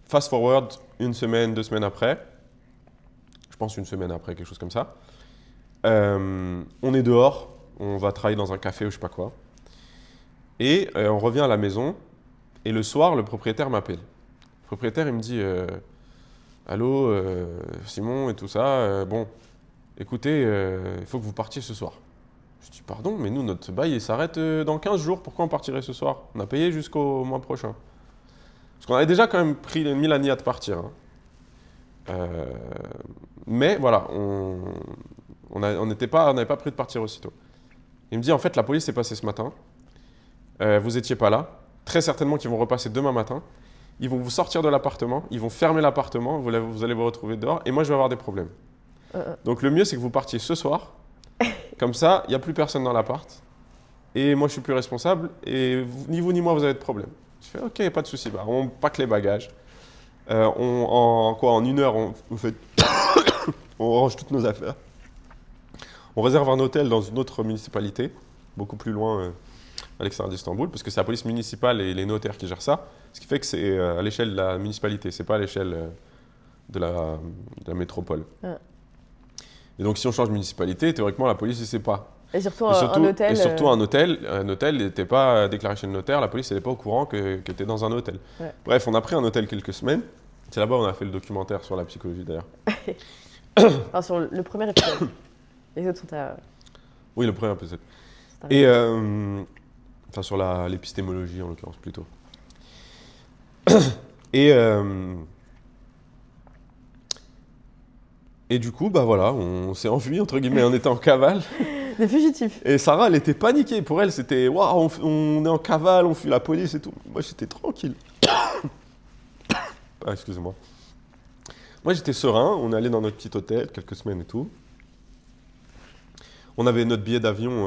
Fast forward, 1 semaine, 2 semaines après, je pense 1 semaine après, quelque chose comme ça, on est dehors. On va travailler dans un café ou je sais pas quoi. Et on revient à la maison. Et le soir, le propriétaire m'appelle. Le propriétaire, il me dit allô, Simon et tout ça. Bon, écoutez, il faut que vous partiez ce soir. Je dis pardon, mais nous, notre bail, il s'arrête dans 15 jours. Pourquoi on partirait ce soir? On a payé jusqu'au mois prochain. Parce qu'on avait déjà quand même mis la nia de partir. Hein. Mais voilà, on n'avait pas pris de partir aussitôt. Il me dit, en fait, la police est passée ce matin. Vous n'étiez pas là. Très certainement qu'ils vont repasser demain matin. Ils vont vous sortir de l'appartement. Ils vont fermer l'appartement. Vous allez vous retrouver dehors. Et moi, je vais avoir des problèmes. Donc, le mieux, c'est que vous partiez ce soir. Comme ça, il n'y a plus personne dans l'appart. Et moi, je suis plus responsable. Et ni vous ni moi, vous avez de problème. Je fais, OK, pas de souci. Bah, on pack les bagages. En 1 heure, on range toutes nos affaires. On réserve un hôtel dans une autre municipalité, beaucoup plus loin à l'extérieur d'Istanbul, parce que c'est la police municipale et les notaires qui gèrent ça. Ce qui fait que c'est à l'échelle de la municipalité, c'est pas à l'échelle de la métropole. Ouais. Et donc si on change de municipalité, théoriquement la police ne sait pas. Et surtout un hôtel. Et surtout un hôtel n'était pas déclaré chez le notaire, la police n'était pas au courant que tu étais dans un hôtel. Ouais. Bref, on a pris un hôtel quelques semaines. C'est là-bas où on a fait le documentaire sur la psychologie d'ailleurs. Enfin, sur le premier épisode. Les autres sont à... Oui, le premier épisode. Et enfin, sur l'épistémologie en l'occurrence plutôt. Et du coup, bah voilà, on s'est enfui entre guillemets, on était en cavale. Des fugitifs. Et Sarah, elle était paniquée. Pour elle, c'était waouh, on est en cavale, on fuit la police et tout. Moi, j'étais tranquille. Ah, excusez-moi. Moi, j'étais serein. On est allé dans notre petit hôtel quelques semaines et tout. On avait notre billet d'avion,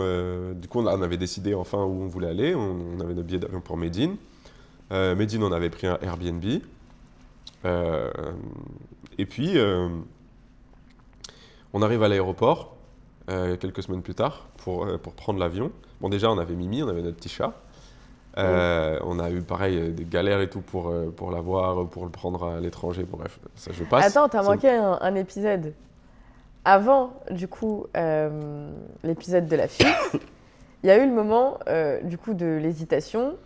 du coup on avait décidé enfin où on voulait aller, on avait notre billet d'avion pour Médine. Médine, on avait pris un Airbnb. Et puis, on arrive à l'aéroport, quelques semaines plus tard, pour prendre l'avion. Bon déjà, on avait Mimi, on avait notre petit chat. On a eu pareil des galères et tout pour l'avoir, pour le prendre à l'étranger, bref, ça je passe. Attends, t'as manqué un épisode. Avant, du coup, l'épisode de la fuite, il y a eu le moment, du coup, de l'hésitation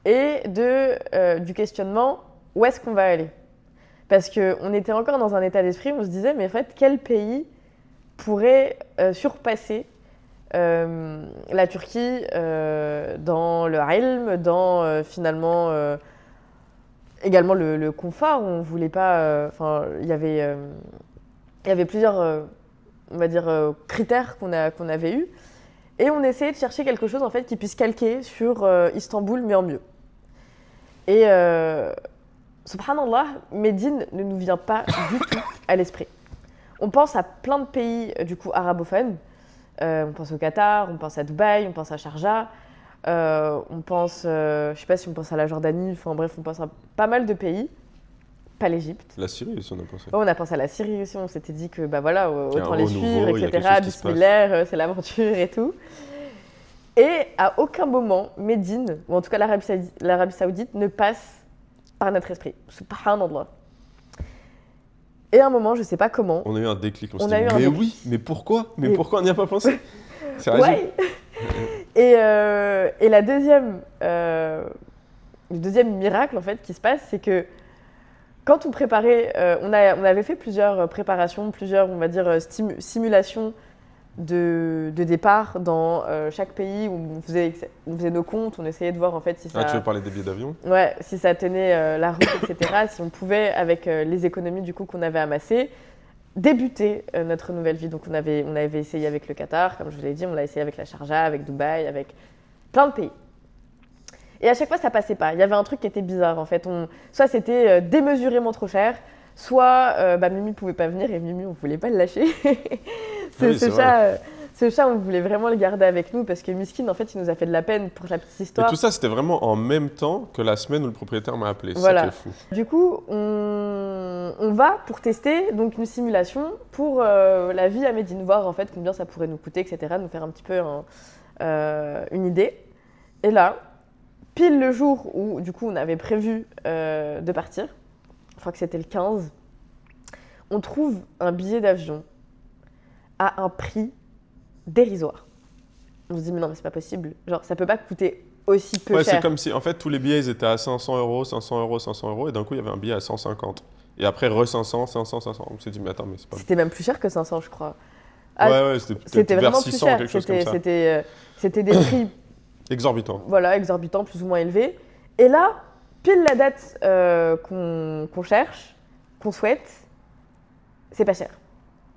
et du questionnement, où est-ce qu'on va aller? Parce qu'on était encore dans un état d'esprit où on se disait, mais en fait, quel pays pourrait surpasser la Turquie dans le ilm, dans finalement également le confort. On voulait pas... Enfin, il y avait plusieurs... on va dire, critères qu'on avait eus. Et on essayait de chercher quelque chose en fait, qui puisse calquer sur Istanbul, mais en mieux. Et subhanallah, Médine ne nous vient pas du tout à l'esprit. On pense à plein de pays du coup arabophones. On pense au Qatar, on pense à Dubaï, on pense à Sharjah. On pense, je ne sais pas si on pense à la Jordanie, enfin bref, on pense à pas mal de pays. pas l'Égypte. La Syrie aussi, on a pensé. On a pensé à la Syrie aussi, on s'était dit que bah voilà, autant les renouveau, suivre, il y a quelque etc. chose qui se passe. Bismillah, c'est l'aventure et tout. Et à aucun moment, Médine, ou en tout cas l'Arabie Saoudite, ne passe par notre esprit. Subhanallah. Et à un moment, je sais pas comment. On a eu un déclic, on On s'est a dit, eu un mais déclic. oui, mais pourquoi Mais- pourquoi on n'y a pas pensé? C'est Ouais. Et le deuxième miracle en fait qui se passe, c'est que quand on préparait, on avait fait plusieurs préparations, plusieurs, on va dire, simulations de départ dans chaque pays où on faisait nos comptes, on essayait de voir en fait si ça, Ah, tu veux parler des billets d'avion? ouais, si ça tenait la route, etc. Si on pouvait, avec les économies du coup qu'on avait amassées, débuter notre nouvelle vie. Donc on avait essayé avec le Qatar, comme je vous l'ai dit, on l'a essayé avec la Sharjah, avec Dubaï, avec plein de pays. Et à chaque fois, ça passait pas. Il y avait un truc qui était bizarre en fait. Soit c'était démesurément trop cher, soit Mimi pouvait pas venir et Mimi, on voulait pas le lâcher. Ce chat, on voulait vraiment le garder avec nous parce que Miskin, en fait, il nous a fait de la peine pour la petite Et histoire. tout ça, c'était vraiment en même temps que la semaine où le propriétaire m'a appelé. C'est Voilà. ça qui est fou. Du coup, on va pour tester donc une simulation pour la vie à Médine, voir en fait combien ça pourrait nous coûter, etc. Nous faire un petit peu une idée. Et là, pile le jour où du coup on avait prévu de partir, je crois que c'était le 15, on trouve un billet d'avion à un prix dérisoire. On se dit mais non mais c'est pas possible, genre ça peut pas coûter aussi peu Ouais, cher. c'est comme si, en fait, tous les billets, ils étaient à 500 euros, 500 euros, 500 euros, et d'un coup, il y avait un billet à 150. Et après, re 500, 500, 500. On s'est dit, mais attends, mais c'est pas... C'était même plus cher que 500 je crois. Ouais, c'était C'était peut-être vers vraiment plus 600, cher. quelque chose comme ça. C'était des prix Exorbitant. voilà, exorbitants, plus ou moins élevés. Et là, pile la date qu'on cherche, qu'on souhaite, c'est pas cher.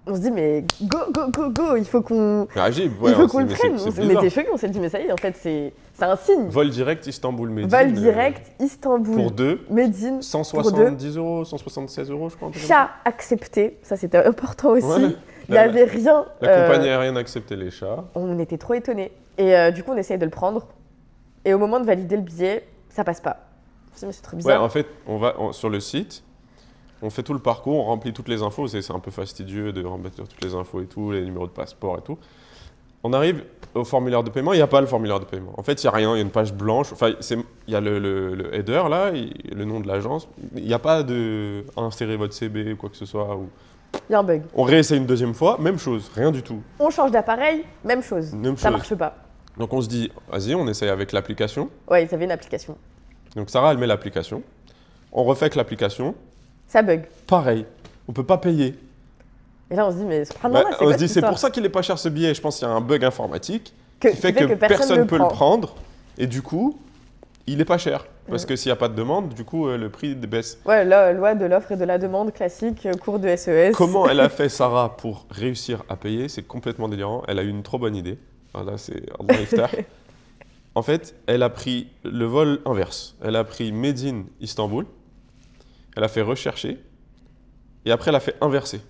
On se dit, mais go, il faut qu'on Mais Agib, il faut qu'on c'est- le mais prenne. c'est On bizarre. était choqués, on s'est dit, mais ça y est, en fait, c'est un signe. Vol direct Istanbul-Médine. Vol direct, Istanbul, Pour deux, Médine, 170 euros, 176 euros, je crois. un truc comme chat accepté, ça c'était important aussi. Ouais. Il n'y avait rien. ça. La compagnie aérienne a accepté les chats. On était trop étonnés. Et du coup, on essaye de le prendre. Et au moment de valider le billet, ça passe pas. On se dit, mais c'est trop Ouais, bizarre. en fait, sur le site, on fait tout le parcours, on remplit toutes les infos. C'est un peu fastidieux de remplir toutes les infos et tout, les numéros de passeport et tout. On arrive au formulaire de paiement, il n'y a pas le formulaire de paiement. En fait, il n'y a rien, il y a une page blanche. Enfin, il y a le header là, le nom de l'agence. Il n'y a pas de insérer votre CB ou quoi que ce soit. Il y a un bug. On réessaye une deuxième fois, même chose, rien du tout. On change d'appareil, même chose. Même Ça chose. marche pas. Donc on se dit, vas-y, on essaye avec l'application. Ouais, ils avaient une application. Donc Sarah, elle met l'application. On refait avec l'application. Ça bug. Pareil, on peut pas payer. Et là, on se dit, mais subhanallah, c'est On quoi se dit, cette c'est pour histoire ça qu'il est pas cher ce billet. Je pense qu'il y a un bug informatique qui qui fait que personne ne ne peut le prendre. Et du coup, il est pas cher. Parce que s'il n'y a pas de demande, du coup, le prix baisse. Ouais, la loi de l'offre et de la demande classique, cours de SES. Comment elle a fait, Sarah, pour réussir à payer? C'est complètement délirant. Elle a eu une trop bonne idée. Voilà, c'est Allah iftah. En fait, elle a pris le vol inverse. Elle a pris Médine, Istanbul. Elle a fait rechercher. Et après, elle a fait inverser.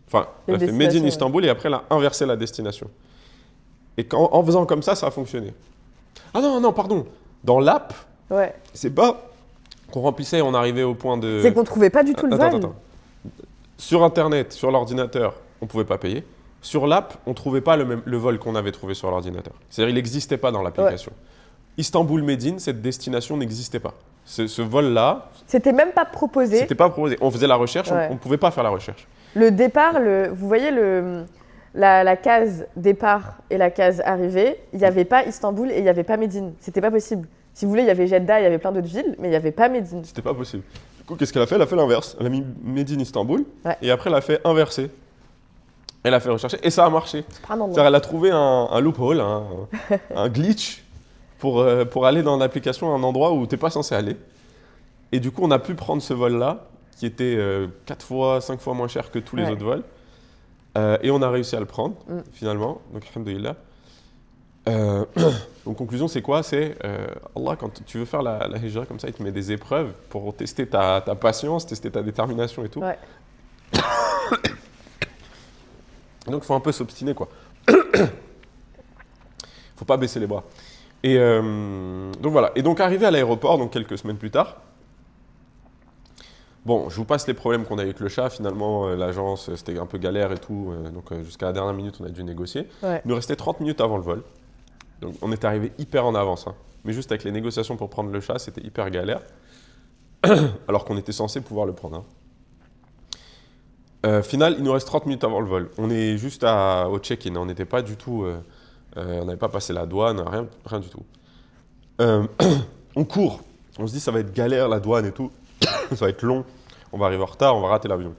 Enfin, Les elle a fait destinations, Médine, ouais. Istanbul. Et après, elle a inversé la destination. Et en faisant comme ça a fonctionné. Ah non, pardon. Dans l'app, Ouais. c'est pas qu'on remplissait et on arrivait au point de... C'est qu'on trouvait pas du tout le vol. Attends. Sur Internet, sur l'ordinateur, on ne pouvait pas payer. Sur l'app, on ne trouvait pas le vol qu'on avait trouvé sur l'ordinateur. C'est-à-dire, il n'existait pas dans l'application. Istanbul-Médine, cette destination n'existait pas. Ce vol-là, C'était même pas proposé. c'était pas proposé. On faisait la recherche, Ouais. on ne pouvait pas faire la recherche. Le départ, vous voyez la case départ et la case arrivée, il n'y avait pas Istanbul et il n'y avait pas Médine. C'était pas possible. Si vous voulez, il y avait Jeddah, il y avait plein d'autres villes, mais il n'y avait pas Médine. C'était pas possible. Du coup, qu'est-ce qu'elle a fait? Elle a fait l'inverse. Elle a mis Médine, Istanbul, Ouais. et après, elle a fait inverser. Elle a fait rechercher, et ça a marché. Subhanallah. C'est-à-dire, elle a trouvé un loophole, un glitch pour aller dans l'application à un endroit où tu n'es pas censé aller. Et du coup, on a pu prendre ce vol-là, qui était 4 fois, 5 fois moins cher que tous les Ouais. autres vols. Et on a réussi à le prendre, finalement. Donc, alhamdoulilah. Donc, conclusion, c'est quoi? C'est Allah, quand tu veux faire la hijra comme ça, il te met des épreuves pour tester ta patience, tester ta détermination et tout. Ouais. Donc, il faut un peu s'obstiner, quoi. Faut pas baisser les bras. Et donc, voilà. Et donc, arrivé à l'aéroport, donc quelques semaines plus tard, Bon, je vous passe les problèmes qu'on a avec le chat. Finalement, l'agence, c'était un peu galère et tout. Donc, jusqu'à la dernière minute, on a dû négocier. Ouais. Il nous restait 30 minutes avant le vol. Donc, on est arrivé hyper en avance. Hein. Mais juste avec les négociations pour prendre le chat, c'était hyper galère. Alors qu'on était censé pouvoir le prendre. Hein. Final, il nous reste 30 minutes avant le vol. On est juste au check-in. On n'était pas du tout. On n'avait pas passé la douane, rien du tout. On court. On se dit, ça va être galère la douane et tout. Ça va être long. On va arriver en retard, on va rater l'avion.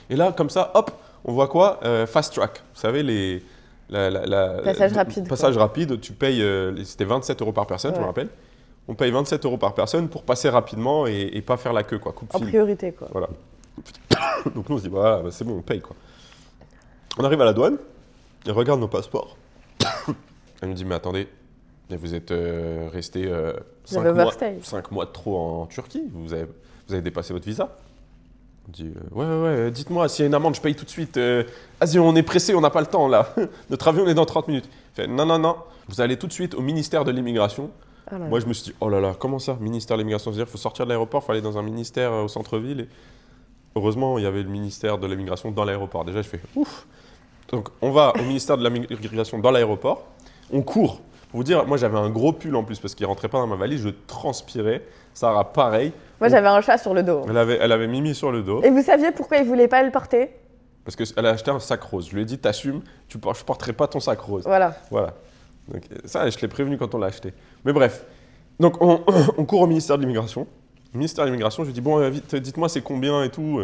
Et là, comme ça, hop, on voit quoi? Fast track. Vous savez, Passage rapide. Passage rapide, tu payes, c'était 27 € par personne, je me rappelle. On paye 27 € par personne pour passer rapidement et pas faire la queue, quoi. En priorité, quoi. Voilà. Donc nous, on se dit, voilà, bah, c'est bon, on paye, quoi. On arrive à la douane, elle regarde nos passeports. Elle nous dit, mais attendez, vous êtes resté 5 mois de trop en Turquie, vous avez dépassé votre visa. On dit, ouais, dites-moi, s'il y a une amende, je paye tout de suite. Vas-y, on est pressé, on n'a pas le temps, là. Notre avion est dans 30 minutes. Elle fait, non, vous allez tout de suite au ministère de l'immigration. Ah là. Moi, je me suis dit, oh là là, comment ça, ministère de l'immigration? C'est-à-dire qu'il faut sortir de l'aéroport, il faut aller dans un ministère au centre-ville. Et... Heureusement, il y avait le ministère de l'immigration dans l'aéroport. Déjà, je fais, ouf. Donc, on va au ministère de l'immigration dans l'aéroport. On court. Pour vous dire, moi, j'avais un gros pull en plus parce qu'il ne rentrait pas dans ma valise. Je transpirais. Sarah, pareil. Moi, j'avais un chat sur le dos. Elle avait Mimi sur le dos. Et vous saviez pourquoi il ne voulait pas le porter? Parce qu'elle a acheté un sac rose. Je lui ai dit, t'assumes, je ne porterai pas ton sac rose. Voilà. Donc, ça, je l'ai prévenu quand on l'a acheté. Mais bref. Donc, on court au ministère de l'immigration. Le ministère de l'immigration, je lui dis, bon, vite, dites-moi, c'est combien et tout.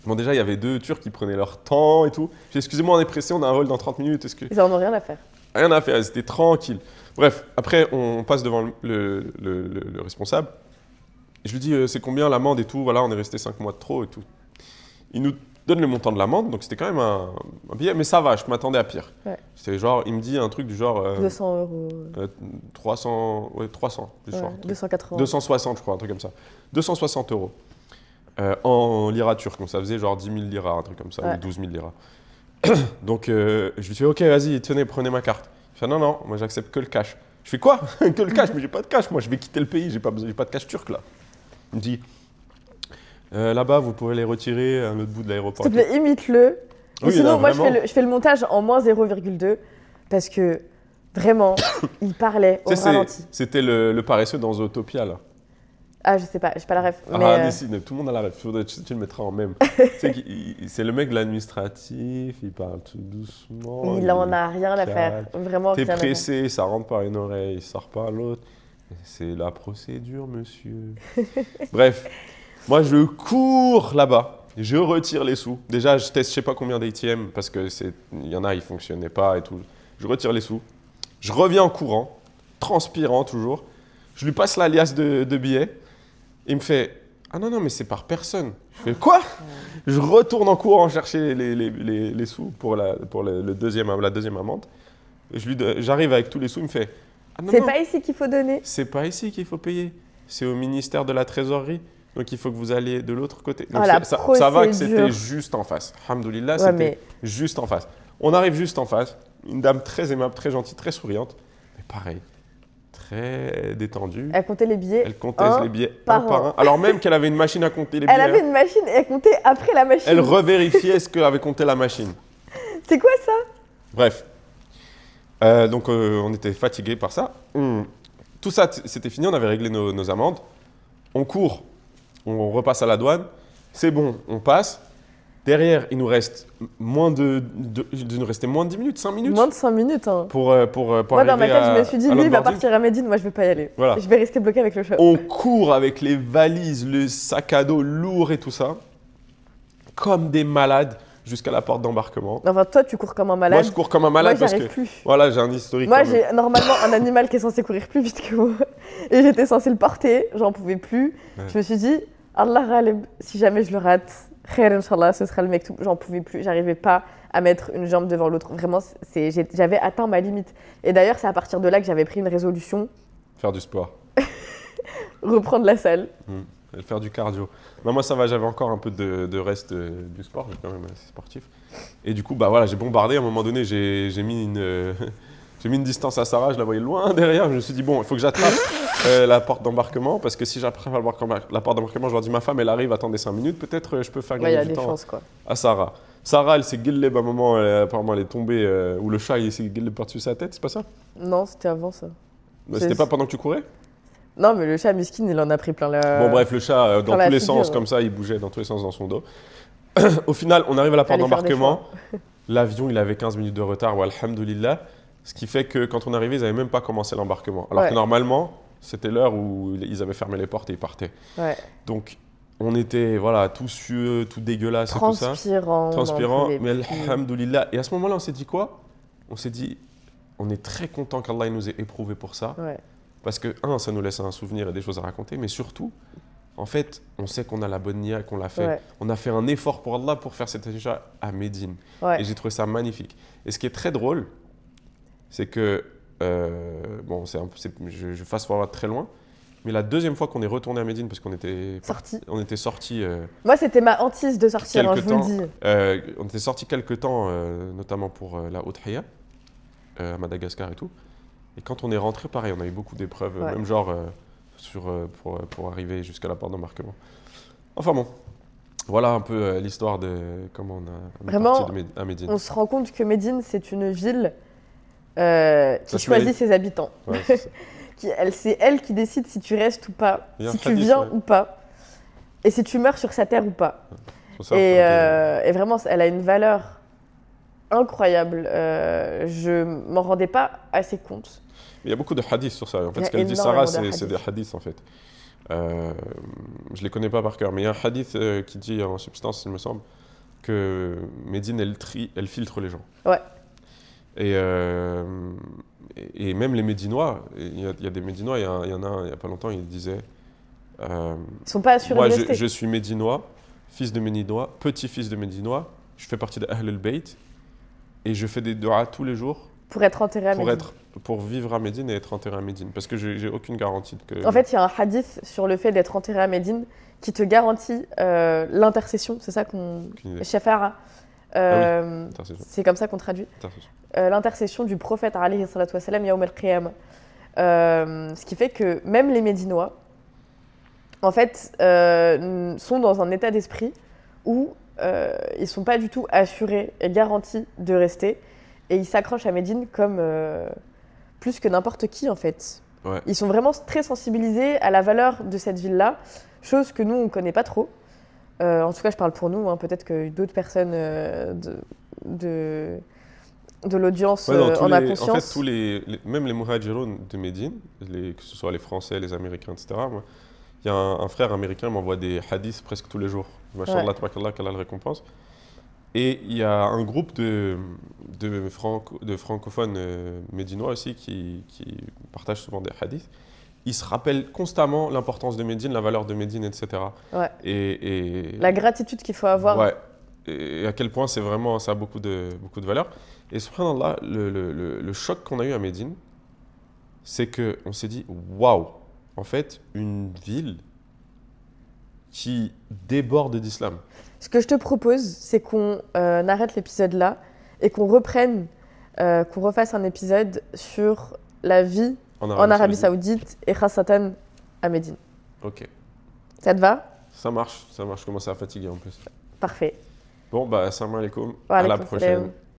Bon, déjà, il y avait 2 Turcs qui prenaient leur temps et tout. J'ai dit, excusez-moi, on est pressé, on a un vol dans 30 minutes. Est-ce que... Ils en ont rien à faire. Rien à faire, c'était tranquille. Bref, après, on passe devant le responsable. Et je lui dis, c'est combien l'amende et tout? Voilà, on est resté 5 mois de trop et tout. Il nous donne le montant de l'amende, donc c'était quand même un billet, mais ça va, je m'attendais à pire. Ouais. C'était genre, il me dit un truc du genre... 200 €. 300, ouais, 300, plus genre. 280. 260, je crois, un truc comme ça. 260 € en lira turc, donc ça faisait genre 10 000 liras, un truc comme ça, ou 12 000 liras. Donc, je lui dis, ok, vas-y, tenez, prenez ma carte. Il fait, non, moi, j'accepte que le cash. Je fais quoi? Que le cash? Mais j'ai pas de cash, moi, je vais quitter le pays, j'ai pas de cash turc, là. Il me dit, là-bas, vous pouvez les retirer à l'autre bout de l'aéroport. S'il te plaît, imite-le. Oui, sinon, là, moi, vraiment. je fais le montage en moins 0,2 parce que, vraiment, il parlait au ralenti. C'était le paresseux dans Zootopia, là. Ah, je sais pas, j'ai pas la ref. Mais si, tout le monde a la ref. Tu le mettras en même. C'est le mec de l'administratif, il parle tout doucement. Il en a rien à faire. Vraiment T'es rien à faire. pressé, ça rentre par une oreille, il sort par l'autre. C'est la procédure, monsieur. Bref, moi je cours là-bas, je retire les sous. Déjà, je teste je sais pas combien d'ATM parce que il y en a, ils fonctionnaient pas et tout. Je retire les sous. Je reviens en courant, transpirant toujours. Je lui passe la liasse de billets. Il me fait « Ah non, mais c'est par personne. » Je fais « Quoi ?» Je retourne en courant chercher les sous pour la deuxième amende. J'arrive avec tous les sous, il me fait « Ah non, c'est pas ici qu'il faut donner. C'est pas ici qu'il faut payer. C'est au ministère de la Trésorerie. Donc il faut que vous alliez de l'autre côté. » Donc ça va que c'était juste en face. Alhamdoulilah, c'était juste en face. On arrive juste en face. Une dame très aimable, très gentille, très souriante. Mais pareil. Très détendue. Elle comptait les billets. Elle comptait les billets un par un. Alors même qu'elle avait une machine à compter les billets. Elle avait une machine et elle comptait après la machine. Elle revérifiait ce qu'avait compté la machine. C'est quoi ça? Bref. Donc on était fatigués par ça. Tout ça, c'était fini, on avait réglé nos amendes. On court, on repasse à la douane. C'est bon, on passe. Derrière, il nous reste moins de 10 minutes, 5 minutes. Moins de 5 minutes. Hein. Pour moi, dans ma tête, je me suis dit, lui, il va partir à Médine, moi, je ne vais pas y aller. Voilà. Je vais rester bloqué avec le chat. On court avec les valises, le sac à dos lourd et tout ça, comme des malades, jusqu'à la porte d'embarquement. Enfin, toi, tu cours comme un malade. Moi, je cours comme un malade parce que plus. Voilà, j'ai un historique. Moi, j'ai normalement un animal qui est censé courir plus vite que moi. Et j'étais censée le porter, j'en pouvais plus. Ouais. Je me suis dit, Allah ghalib, si jamais je le rate, khair, Inch'Allah, ce sera le mec tout. J'en pouvais plus, j'arrivais pas à mettre une jambe devant l'autre. Vraiment, j'avais atteint ma limite. Et d'ailleurs, c'est à partir de là que j'avais pris une résolution. Faire du sport. Reprendre la salle. Faire du cardio. Non, moi, ça va, j'avais encore un peu de reste du sport, j'ai quand même assez sportif. Et du coup, bah voilà, j'ai bombardé. À un moment donné, j'ai mis une distance à Sarah, je la voyais loin derrière. Je me suis dit, bon, il faut que j'attrape. la porte d'embarquement, parce que si j'apprends la porte d'embarquement, je leur dis ma femme, elle arrive, attendez 5 minutes, peut-être je peux faire Ouais, il y gagner a du des temps chances, quoi. à Sarah. Sarah, elle s'est guillée à un moment, apparemment elle est tombée, ou le chat il s'est guillé par-dessus sa tête, c'est pas ça? Non, c'était avant ça. C'était pas pendant que tu courais? Non, mais le chat miskin, il en a pris plein la... Bon bref, le chat, dans dans la tous les figure, sens, ouais. comme ça, il bougeait dans tous les sens dans son dos. Au final, on arrive à la porte Fallait faire des d'embarquement. L'avion, il avait 15 minutes de retard, wa alhamdoulilah. Ce qui fait que quand on arrivait, ils n'avaient même pas commencé l'embarquement. Alors que Ouais. normalement, c'était l'heure où ils avaient fermé les portes et ils partaient. Ouais. Donc, on était voilà, tout sueux, tout dégueulasse et tout ça. Transpirant. on en Transpirant. pouvait Mais plus. alhamdoulilah. Et à ce moment-là, on s'est dit quoi? On s'est dit, on est très content qu'Allah il nous ait éprouvés pour ça. Ouais. Parce que, ça nous laisse un souvenir et des choses à raconter. Mais surtout, en fait, on sait qu'on a la bonne nia, qu'on l'a fait. Ouais. On a fait un effort pour Allah pour faire cette hijra à Médine. Ouais. Et j'ai trouvé ça magnifique. Et ce qui est très drôle, c'est que, bon, je fast forward très loin, mais la deuxième fois qu'on est retourné à Médine, parce qu'on était sortis Moi, c'était ma hantise de sortir, hein, je vous le dis. on était sortis quelques temps, notamment pour la Udhiya, à Madagascar et tout. Et quand on est rentré, pareil, on a eu beaucoup d'épreuves, Ouais. même genre pour arriver jusqu'à la porte d'embarquement. Enfin bon, voilà un peu l'histoire de comment on est Vraiment, parti à Médine. On se rend compte que Médine, c'est une ville qui Ça, choisit ses habitants. Ouais, c'est ça. C'est elle qui décide si tu restes ou pas, Il y a si un tu hadith, viens ouais. ou pas, et si tu meurs sur sa terre ou pas. Faut ça, Et vraiment, elle a une valeur incroyable. Je m'en rendais pas assez compte. Il y a beaucoup de hadiths sur ça. En Il y fait, a ce qu'elle dit énormément Sarah, de c'est des hadiths en fait. Je les connais pas par cœur, mais il y a un hadith qui dit en substance, il me semble, que Médine, elle filtre les gens. Ouais. Et même les Médinois, il y a des Médinois, il y en a un, il y a pas longtemps, il disait Ils sont pas assurés moi, de rester. je suis Médinois, fils de Médinois, petit-fils de Médinois, je fais partie de Ahl al-Bayt et je fais des doigts tous les jours Pour être enterré à Médine. pour vivre à Médine et être enterré à Médine. Parce que j'ai aucune garantie que. En fait, il y a un hadith sur le fait d'être enterré à Médine qui te garantit l'intercession. C'est ça qu'on. Aucune idée. Shafara. Intercession. C'est comme ça qu'on traduit. Intercession. L'intercession du prophète alayhi salatu wassalam yaoum al-qiyamah. Ce qui fait que même les Médinois, en fait, sont dans un état d'esprit où ils ne sont pas du tout assurés et garantis de rester. Et ils s'accrochent à Médine comme plus que n'importe qui, en fait. Ouais. Ils sont vraiment très sensibilisés à la valeur de cette ville-là, chose que nous, on ne connaît pas trop. En tout cas, je parle pour nous. Hein, peut-être que d'autres personnes de l'audience Ouais, en a conscience. En fait, même les muhajiroun de Médine, que ce soit les Français, les Américains, etc., il y a un frère américain qui m'envoie des hadiths presque tous les jours. Mashallah, tabarakallah, qu'Allah le récompense. Et il y a un groupe de francophones médinois aussi qui partagent souvent des hadiths. Ils se rappellent constamment l'importance de Médine, la valeur de Médine, etc. Ouais. Et La gratitude qu'il faut avoir. Ouais. Et à quel point ça a beaucoup de valeur. Et subhanallah, le choc qu'on a eu à Médine, c'est qu'on s'est dit, waouh, en fait, une ville qui déborde d'islam. Ce que je te propose, c'est qu'on arrête l'épisode là et qu'on reprenne, qu'on refasse un épisode sur la vie en Arabie Saoudite et Khassatan à Médine. Ok. Ça te va? Ça marche, je commence à fatiguer en plus. Parfait. Bon, bah, salam alaikum, Wa à la alaikum prochaine. salam.